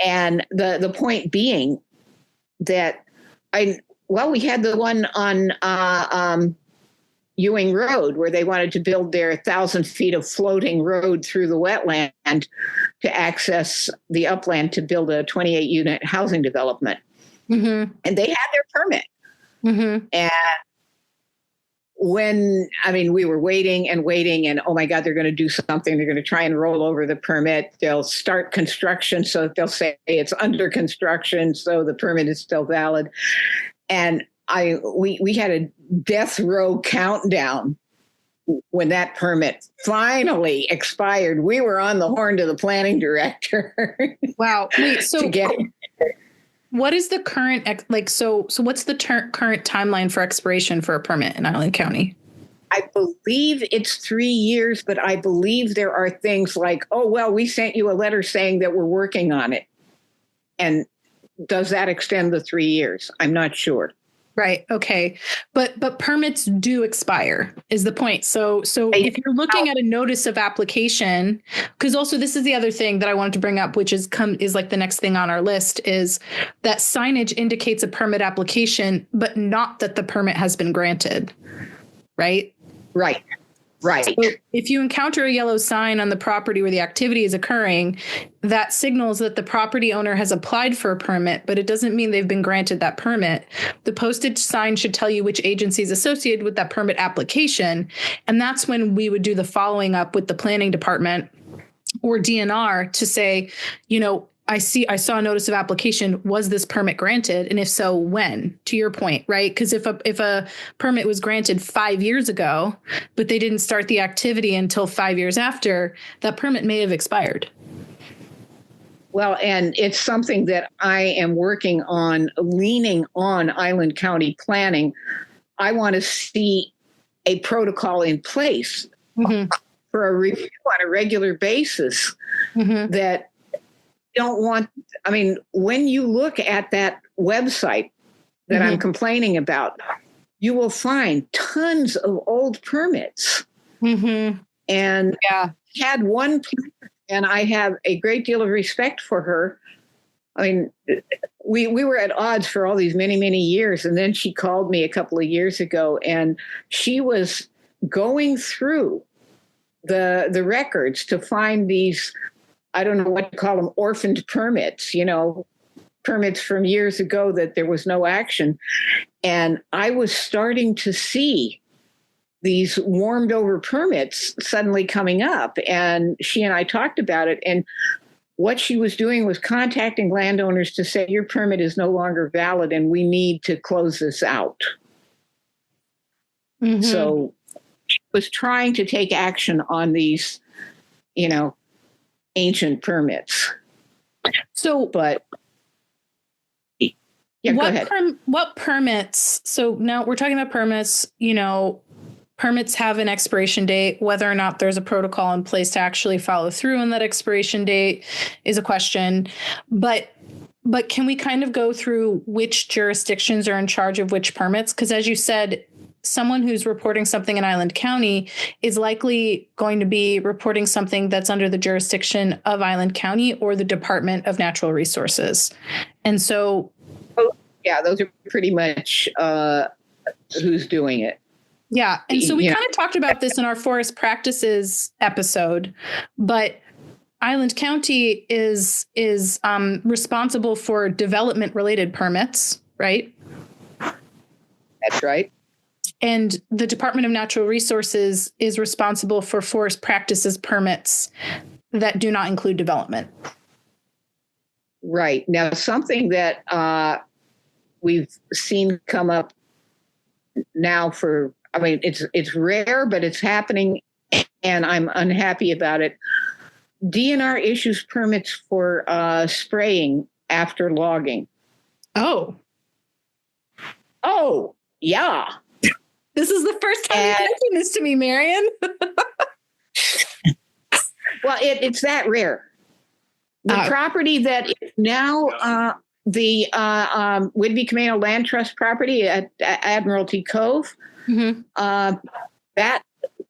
And the point being that we had the one on Ewing Road where they wanted to build their 1,000 feet of floating road through the wetland to access the upland to build a 28-unit housing development. Mm-hmm. And they had their permit. Mm-hmm. And when, we were waiting and oh my God, they're going to do something. They're going to try and roll over the permit. They'll start construction. So they'll say it's under construction. So the permit is still valid. And we had a death row countdown when that permit finally expired. We were on the horn to the planning director. Wow. Wait, so what is the current, so what's the current timeline for expiration for a permit in Island County? I believe it's 3 years, but I believe there are things like, we sent you a letter saying that we're working on it. And does that extend the 3 years? I'm not sure. Right. Okay. But permits do expire is the point. So if you're looking at a notice of application, because also this is the other thing that I wanted to bring up, which is like the next thing on our list, is that signage indicates a permit application, but not that the permit has been granted. Right. Right. So if you encounter a yellow sign on the property where the activity is occurring, that signals that the property owner has applied for a permit, but it doesn't mean they've been granted that permit. The posted sign should tell you which agency is associated with that permit application. And that's when we would do the following up with the planning department or DNR to say, I saw a notice of application. Was this permit granted? And if so, when? To your point, right? Because if a permit was granted 5 years ago, but they didn't start the activity until 5 years after, that permit may have expired. Well, and it's something that I am working on, leaning on Island County planning. I want to see a protocol in place for a review on a regular basis that don't want, when you look at that website that I'm complaining about, you will find tons of old permits. Mm-hmm. And had one, and I have a great deal of respect for her. We were at odds for all these many, many years. And then she called me a couple of years ago, and she was going through the records to find these, I don't know what to call them, orphaned permits, permits from years ago that there was no action. And I was starting to see these warmed over permits suddenly coming up. And she and I talked about it. And what she was doing was contacting landowners to say, your permit is no longer valid and we need to close this out. Mm-hmm. So she was trying to take action on these, ancient permits. So, But yeah, go ahead. What permits? So now we're talking about permits, permits have an expiration date. Whether or not there's a protocol in place to actually follow through on that expiration date is a question. But can we kind of go through which jurisdictions are in charge of which permits? Because as you said, someone who's reporting something in Island County is likely going to be reporting something that's under the jurisdiction of Island County or the Department of Natural Resources. And so, yeah, those are pretty much who's doing it. Yeah. And so we kind of talked about this in our forest practices episode, but Island County is responsible for development related permits, right? That's right. And the Department of Natural Resources is responsible for forest practices permits that do not include development. Right. Now, something that we've seen come up now it's rare, but it's happening, and I'm unhappy about it. DNR issues permits for spraying after logging. Oh, yeah. This is the first time you mentioned this to me, Marianne. Well, it's that rare. The property that is now the Whidbey Camino Land Trust property at Admiralty Cove, that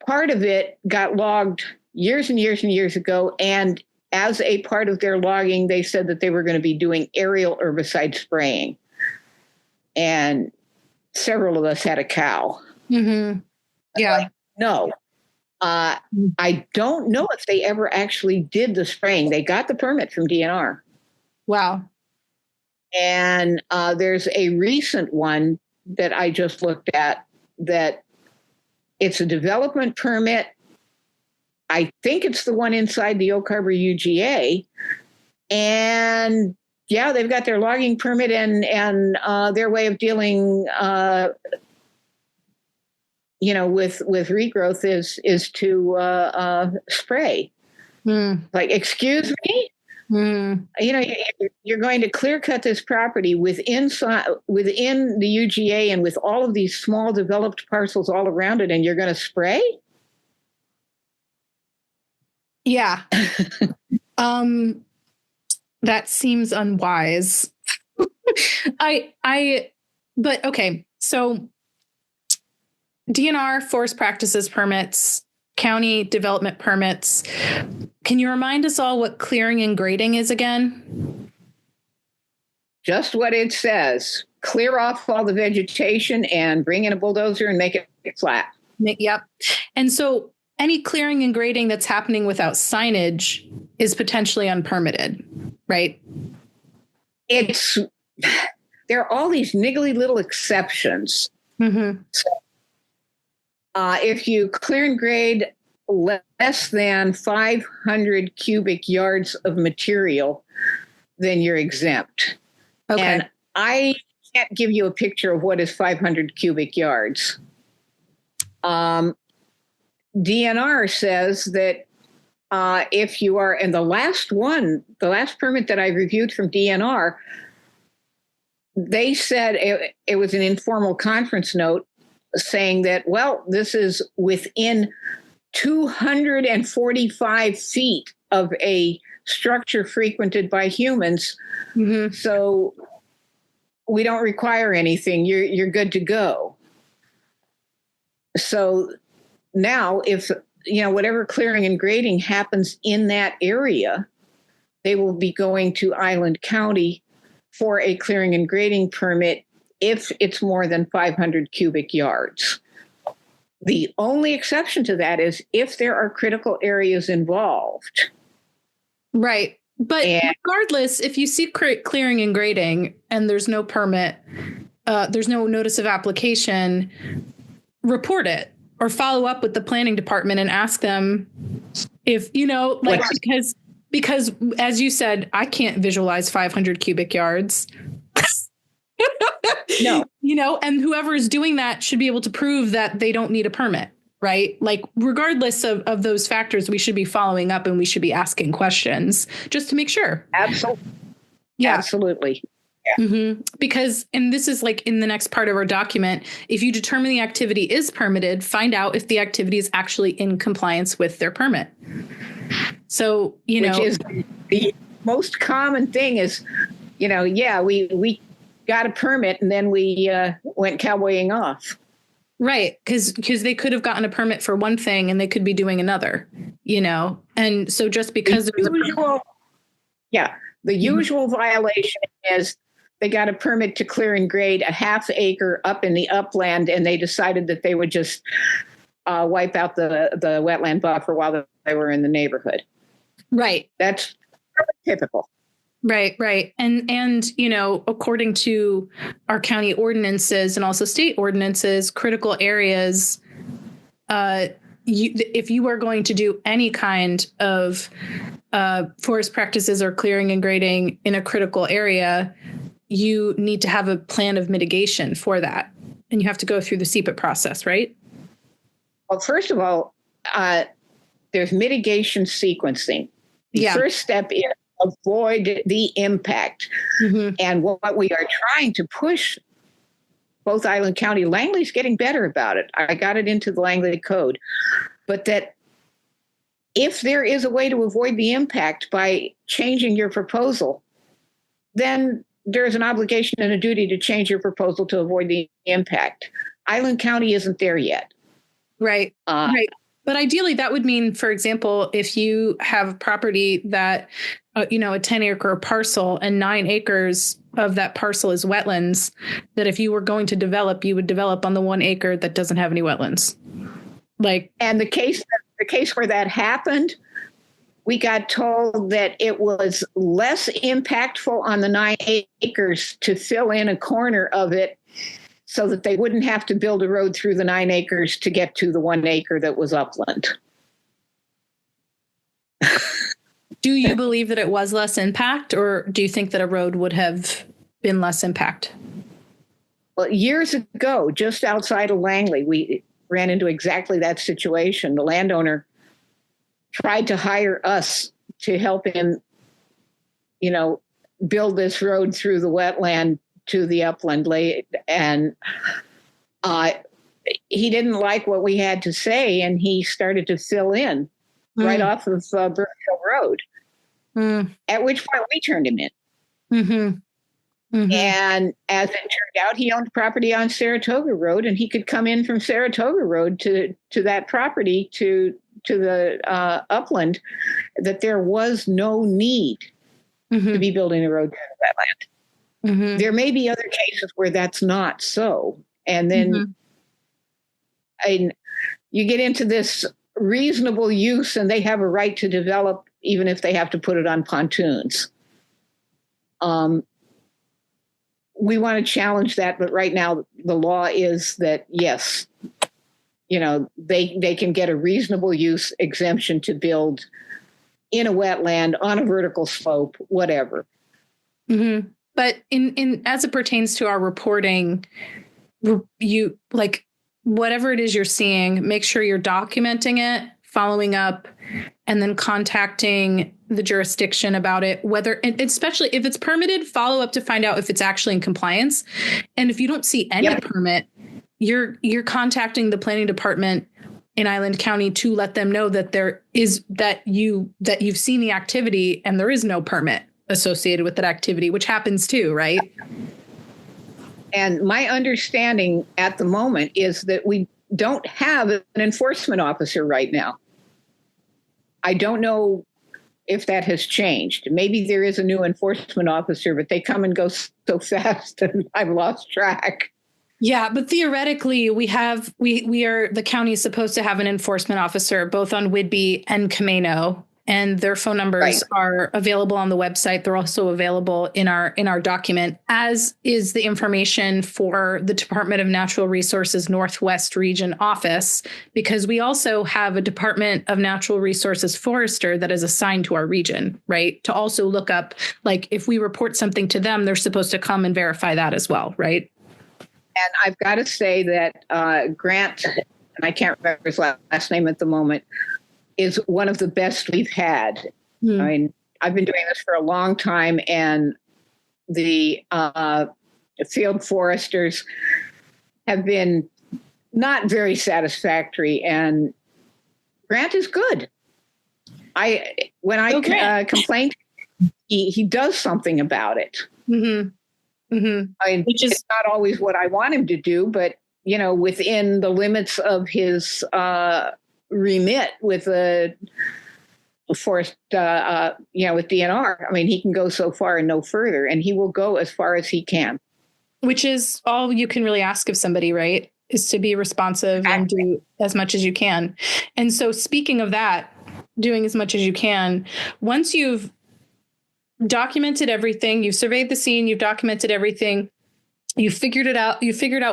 part of it got logged years and years and years ago. And as a part of their logging, they said that they were going to be doing aerial herbicide spraying. And several of us had a cow. Mm-hmm. Yeah. Like, no. I don't know if they ever actually did the spraying. They got the permit from DNR. Wow. And there's a recent one that I just looked at that it's a development permit. I think it's the one inside the Oak Harbor UGA. And yeah, they've got their logging permit and their way of dealing with regrowth is to spray. Like, excuse me? You're going to clear cut this property within the UGA and with all of these small developed parcels all around it, and you're going to spray? Yeah. That seems unwise. But okay. So DNR forest practices permits, county development permits. Can you remind us all what clearing and grading is again? Just what it says. Clear off all the vegetation and bring in a bulldozer and make it flat. Yep. And so any clearing and grading that's happening without signage is potentially unpermitted, right? There are all these niggly little exceptions. Mm-hmm. So, if you clear and grade less than 500 cubic yards of material, then you're exempt. Okay. And I can't give you a picture of what is 500 cubic yards. DNR says that if you are, and the last permit that I reviewed from DNR, they said it was an informal conference note saying that, well, this is within 245 feet of a structure frequented by humans. Mm-hmm. So we don't require anything. You're good to go. So now if, whatever clearing and grading happens in that area, they will be going to Island County for a clearing and grading permit if it's more than 500 cubic yards. The only exception to that is if there are critical areas involved. Right. But regardless, if you see clearing and grading and there's no permit, there's no notice of application, report it or follow up with the planning department and ask them if, because as you said, I can't visualize 500 cubic yards. No. And whoever is doing that should be able to prove that they don't need a permit, right? Like, regardless of those factors, we should be following up and we should be asking questions just to make sure. Absolutely. Yeah. Absolutely. Yeah. Mm-hmm. Because, and this is like in the next part of our document, if you determine the activity is permitted, find out if the activity is actually in compliance with their permit. So, Which is the most common thing is, we got a permit and then we went cowboying off. Right. Because they could have gotten a permit for one thing and they could be doing another, and so just because the usual violation is they got a permit to clear and grade a half acre up in the upland and they decided that they would just wipe out the wetland buffer while they were in the neighborhood. Right. That's typical. Right. And according to our county ordinances and also state ordinances, critical areas, if you are going to do any kind of forest practices or clearing and grading in a critical area, you need to have a plan of mitigation for that. And you have to go through the CPIP process, right? Well, first of all, there's mitigation sequencing. The first step is avoid the impact. Mm-hmm. And what we are trying to push, both Island County, Langley's getting better about it. I got it into the Langley Code. But that if there is a way to avoid the impact by changing your proposal, then there's an obligation and a duty to change your proposal to avoid the impact. Island County isn't there yet. Right. Right. But ideally, that would mean, for example, if you have property that, a 10-acre parcel and 9 acres of that parcel is wetlands, that if you were going to develop, you would develop on the 1 acre that doesn't have any wetlands. And the case where that happened, we got told that it was less impactful on the 9 acres to fill in a corner of it so that they wouldn't have to build a road through the 9 acres to get to the 1 acre that was upland. Do you believe that it was less impact, or do you think that a road would have been less impact? Well, years ago, just outside of Langley, we ran into exactly that situation. The landowner tried to hire us to help him, build this road through the wetland to the upland, and he didn't like what we had to say, and he started to fill in right off of Burke Hill Road. At which point we turned him in. Mm-hmm. Mm-hmm. And as it turned out, he owned property on Saratoga Road, and he could come in from Saratoga Road to that property to the upland. That there was no need to be building a road through the wetland. Mm-hmm. There may be other cases where that's not so. And then you get into this reasonable use, and they have a right to develop even if they have to put it on pontoons. We want to challenge that, but right now the law is that, yes, they can get a reasonable use exemption to build in a wetland, on a vertical slope, whatever. Mm-hmm. But in as it pertains to our reporting, you whatever it is you're seeing, make sure you're documenting it, following up, and then contacting the jurisdiction about it, especially if it's permitted, follow up to find out if it's actually in compliance. And if you don't see any permit, you're contacting the planning department in Island County to let them know that you've seen the activity and there is no permit associated with that activity, which happens too, right? And my understanding at the moment is that we don't have an enforcement officer right now. I don't know if that has changed. Maybe there is a new enforcement officer, but they come and go so fast and I've lost track. Yeah, but theoretically, we are the county is supposed to have an enforcement officer both on Whidbey and Camano, and their phone numbers are available on the website. They're also available in our document, as is the information for the Department of Natural Resources Northwest Region office, because we also have a Department of Natural Resources forester that is assigned to our region, right? To also look up, if we report something to them, they're supposed to come and verify that as well, right? And I've got to say that Grant and I can't remember his last name at the moment, is one of the best we've had. Mm. I mean, I've been doing this for a long time, and the field foresters have been not very satisfactory, and Grant is good. When I complained, he does something about it. Mm-hmm. Mm-hmm. I mean, it's not always what I want him to do, but within the limits of his remit with the forest, with DNR. I mean, he can go so far and no further, and he will go as far as he can. Which is all you can really ask of somebody, right? Is to be responsive and do as much as you can. And so speaking of that, doing as much as you can, once you've documented everything, you've surveyed the scene, you've documented everything, you figured out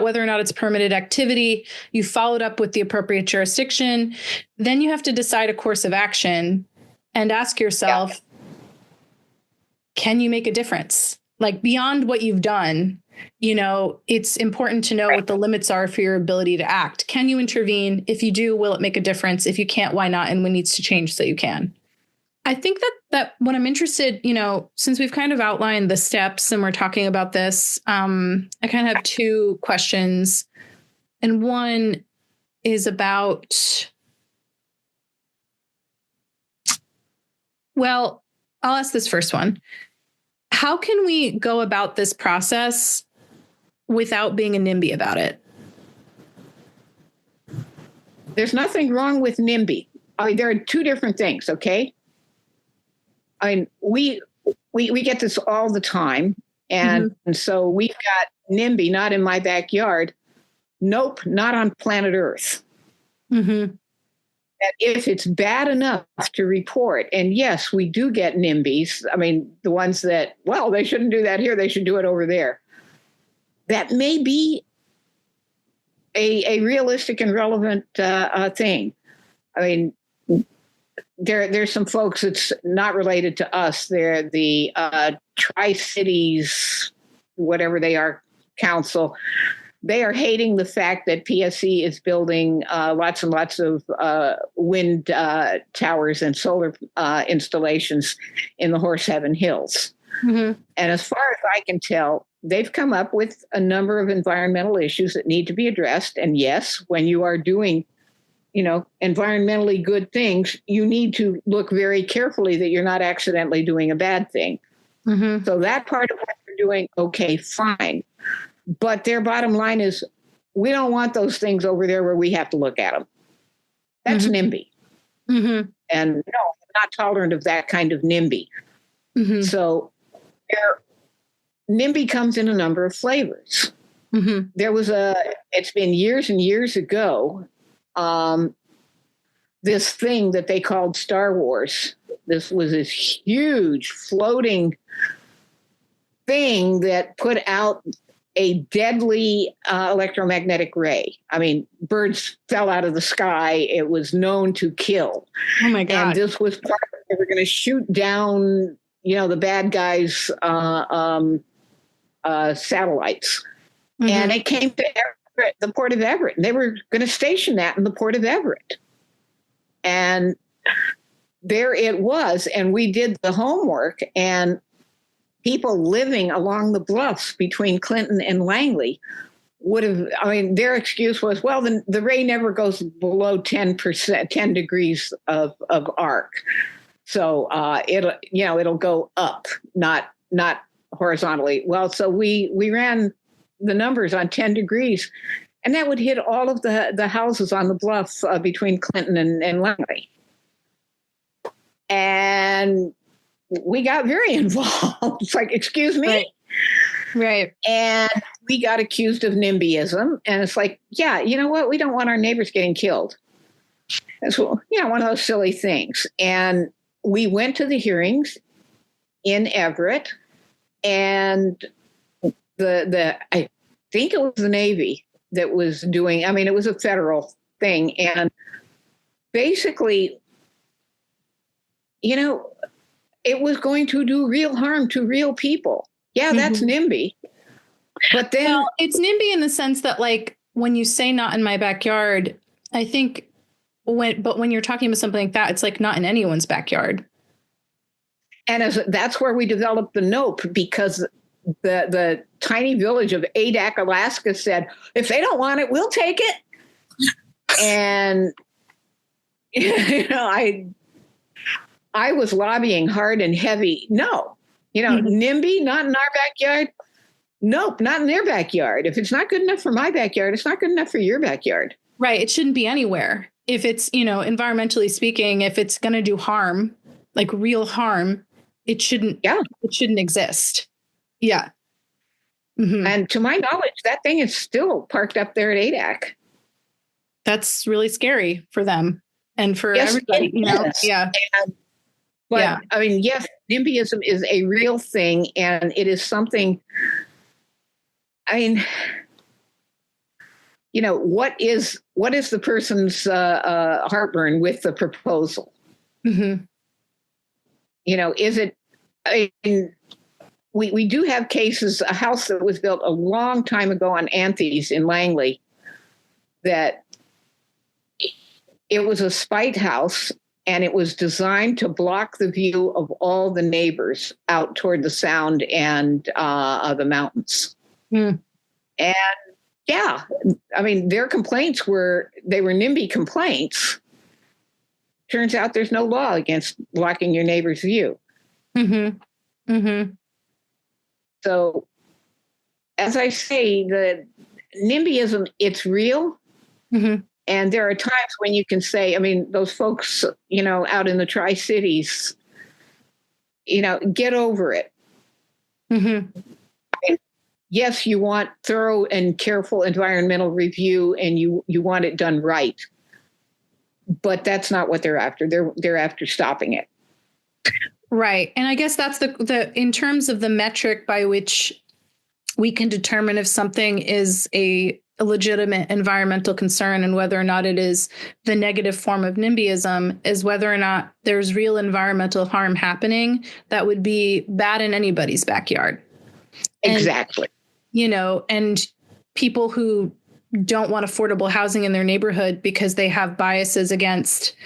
whether or not it's permitted activity, you followed up with the appropriate jurisdiction, then you have to decide a course of action and ask yourself, can you make a difference? Like beyond what you've done, it's important to know what the limits are for your ability to act. Can you intervene? If you do, will it make a difference? If you can't, why not? And what needs to change so you can? I think that what I'm interested, since we've kind of outlined the steps and we're talking about this, I kind of have two questions. And one is about, well, I'll ask this first one. How can we go about this process without being a NIMBY about it? There's nothing wrong with NIMBY. I mean, there are two different things, okay? I mean, we get this all the time. And so we've got NIMBY, not in my backyard. Nope, not on planet Earth. Mm-hmm. That if it's bad enough to report, and yes, we do get NIMBYs. I mean, the ones that, well, they shouldn't do that here, they should do it over there. That may be a realistic and relevant thing. I mean, there's some folks that's not related to us. They're the Tri-Cities, whatever they are, council. They are hating the fact that PSC is building lots and lots of wind towers and solar installations in the Horseheaven Hills. Mm-hmm. And as far as I can tell, they've come up with a number of environmental issues that need to be addressed. And yes, when you are doing, environmentally good things, you need to look very carefully that you're not accidentally doing a bad thing. Mm-hmm. So that part of what you're doing, okay, fine. But their bottom line is, we don't want those things over there where we have to look at them. That's NIMBY. Mm-hmm. And no, I'm not tolerant of that kind of NIMBY. Mm-hmm. So NIMBY comes in a number of flavors. Mm-hmm. It's been years and years ago, this thing that they called Star Wars. This was this huge floating thing that put out a deadly electromagnetic ray. I mean, birds fell out of the sky. It was known to kill. Oh my God. And this was part of, they were going to shoot down, the bad guys' satellites. Mm-hmm. And it came to Everett, the port of Everett. And they were going to station that in the port of Everett. And there it was. And we did the homework, and people living along the bluffs between Clinton and Langley would have, their excuse was, well, the ray never goes below 10 degrees of arc. So it'll go up, not horizontally. Well, so we ran the numbers on 10 degrees, and that would hit all of the houses on the bluff between Clinton and Langley. And we got very involved. It's like, excuse me? Right. And we got accused of NIMBYism. And it's like, yeah, you know what? We don't want our neighbors getting killed. That's one of those silly things. And we went to the hearings in Everett, and I think it was the Navy that was doing, it was a federal thing. And basically, it was going to do real harm to real people. Yeah, that's NIMBY. But then, it's NIMBY in the sense that, like, when you say not in my backyard, I think when you're talking about something like that, it's like not in anyone's backyard. And that's where we developed the nope, because the tiny village of Edain, Alaska said, if they don't want it, we'll take it. And I was lobbying hard and heavy. No, NIMBY, not in our backyard. Nope, not in their backyard. If it's not good enough for my backyard, it's not good enough for your backyard. Right. It shouldn't be anywhere. If it's, environmentally speaking, if it's going to do harm, like real harm, it shouldn't exist. Yeah. Mm-hmm. And to my knowledge, that thing is still parked up there at Edain. That's really scary for them and for everybody, Yeah. But I mean, yes, NIMBYism is a real thing, and it is something. I mean, what is the person's heartburn with the proposal? Mm-hmm. Is it? I mean, we do have cases. A house that was built a long time ago on Anthony's in Langley, that it was a spite house, and it was designed to block the view of all the neighbors out toward the sound and the mountains. Mm. And yeah, I mean, their complaints were NIMBY complaints. Turns out there's no law against blocking your neighbor's view. Mm-hmm. Mm-hmm. So, as I say, the NIMBYism, it's real. Mm-hmm. And there are times when you can say, I mean, those folks, out in the Tri-Cities, get over it. Mm-hmm. Yes, you want thorough and careful environmental review, and you want it done right. But that's not what they're after. They're after stopping it. Right. And I guess that's the in terms of the metric by which we can determine if something is a legitimate environmental concern and whether or not it is the negative form of NIMBYism is whether or not there's real environmental harm happening that would be bad in anybody's backyard. Exactly. And people who don't want affordable housing in their neighborhood because they have biases against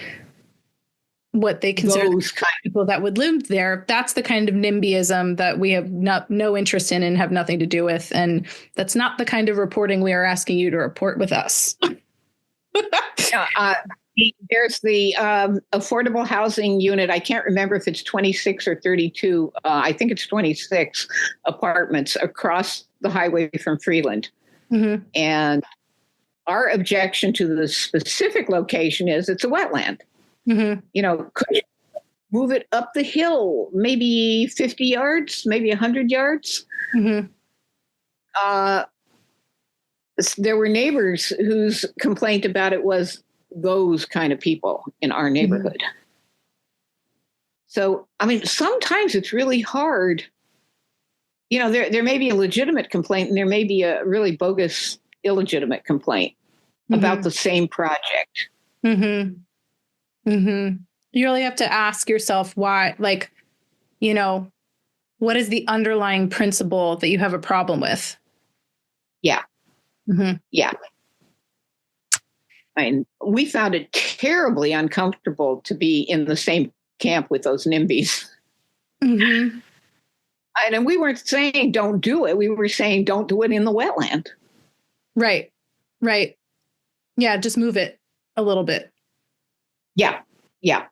what they consider those kind of people that would live there. That's the kind of NIMBYism that we have no interest in and have nothing to do with. And that's not the kind of reporting we are asking you to report with us. There's the affordable housing unit. I can't remember if it's 26 or 32. I think it's 26 apartments across the highway from Freeland. Mm-hmm. And our objection to the specific location is it's a wetland. Mm-hmm. Could you move it up the hill, maybe 50 yards, maybe 100 yards? Mm-hmm. There were neighbors whose complaint about it was those kind of people in our neighborhood. Mm-hmm. So, I mean, sometimes it's really hard. There may be a legitimate complaint and there may be a really bogus, illegitimate complaint about the same project. Mm-hmm. Mm-hmm. You really have to ask yourself why, what is the underlying principle that you have a problem with? Yeah. Mm-hmm. Yeah. I mean, we found it terribly uncomfortable to be in the same camp with those NIMBYs. Mm-hmm. And we weren't saying don't do it. We were saying don't do it in the wetland. Right. Right. Yeah. Just move it a little bit. Yeah. Yeah.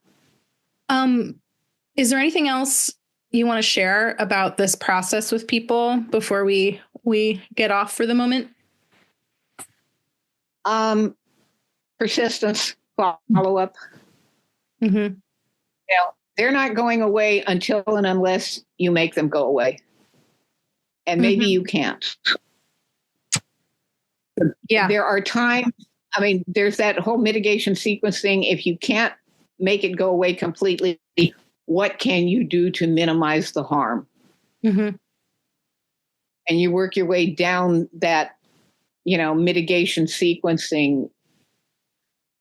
Is there anything else you want to share about this process with people before we get off for the moment? Persistence, follow up. Mm-hmm. They're not going away until and unless you make them go away. And maybe you can't. Yeah. There are times, I mean, there's that whole mitigation sequence thing. If you can't make it go away completely, what can you do to minimize the harm? Mm-hmm. And you work your way down that, mitigation sequencing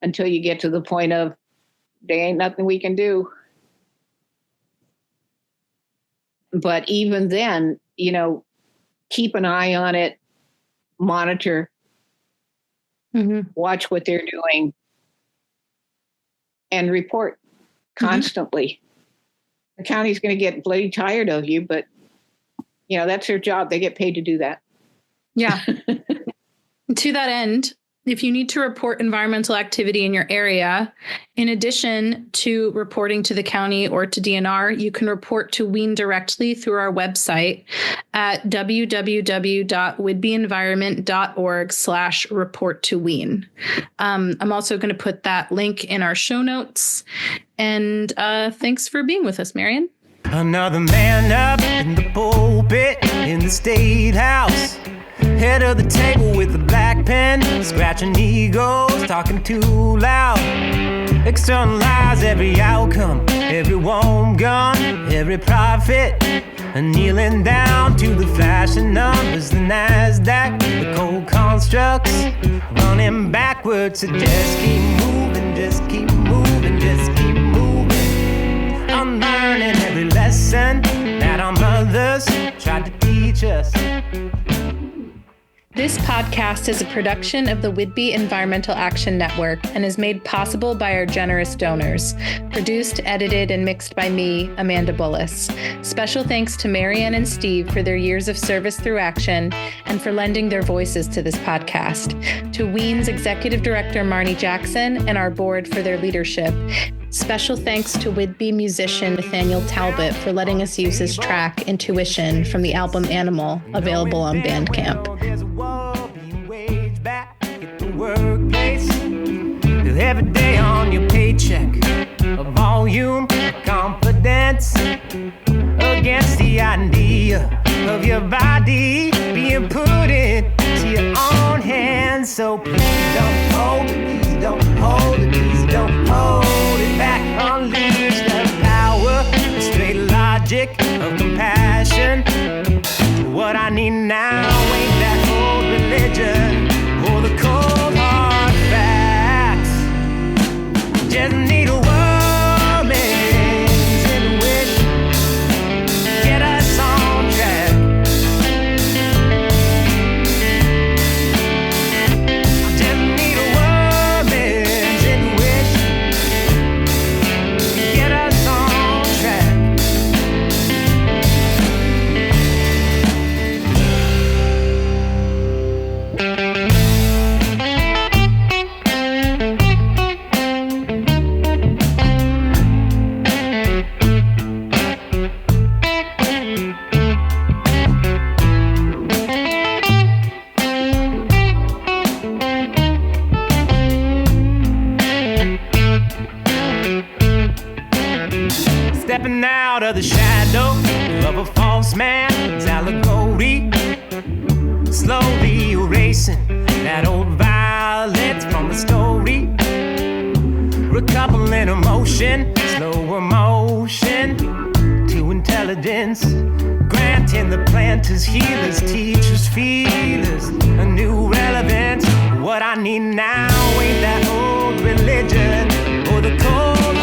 until you get to the point of there ain't nothing we can do. But even then, keep an eye on it, monitor, watch what they're doing, and report constantly. The county's going to get bloody tired of you, but that's their job. They get paid to do that. Yeah. To that end, if you need to report environmental activity in your area, in addition to reporting to the county or to DNR, you can report to WEEN directly through our website at www.whidbyenvironment.org/report-to-WEEN. I'm also going to put that link in our show notes. And thanks for being with us, Marianne. Another man up in the pulpit in the state house. Head of the table with a black pen, scratching egos, talking too loud. Externalize every outcome, every warm gun, every profit. And kneeling down to the flashing numbers, the NASDAQ, the cold constructs. Running backwards, so just keep moving, just keep moving, just keep moving. Unlearning every lesson that our mothers tried to teach us. This podcast is a production of the Whidbey Environmental Action Network and is made possible by our generous donors. Produced, edited, and mixed by me, Amanda Bullis. Special thanks to Marianne and Steve for their years of service through action and for lending their voices to this podcast. To WEEN's Executive Director, Marnie Jackson, and our board for their leadership. Special thanks to Whidbey musician Nathaniel Talbot for letting us use his track Intuition from the album Animal, available on Bandcamp. There's a war being waged back at the workplace. Every day on your paycheck, a volume of confidence against the idea of your body being put into your own hands. So please don't hold it, please don't hold it, please don't hold it back. Unleash the power, the straight logic of compassion. What I need now ain't that old religion or the cold hard facts. Just need a woman's intuition, get us on track. Just need a woman's intuition, get us on track. Stepping out of the shadow of a false man's allegory, slowly erasing that old violence from the story. Recoupling emotion, slow emotion to intelligence, granting the planters, healers, teachers, feelers a new relevance. What I need now ain't that old religion or the cold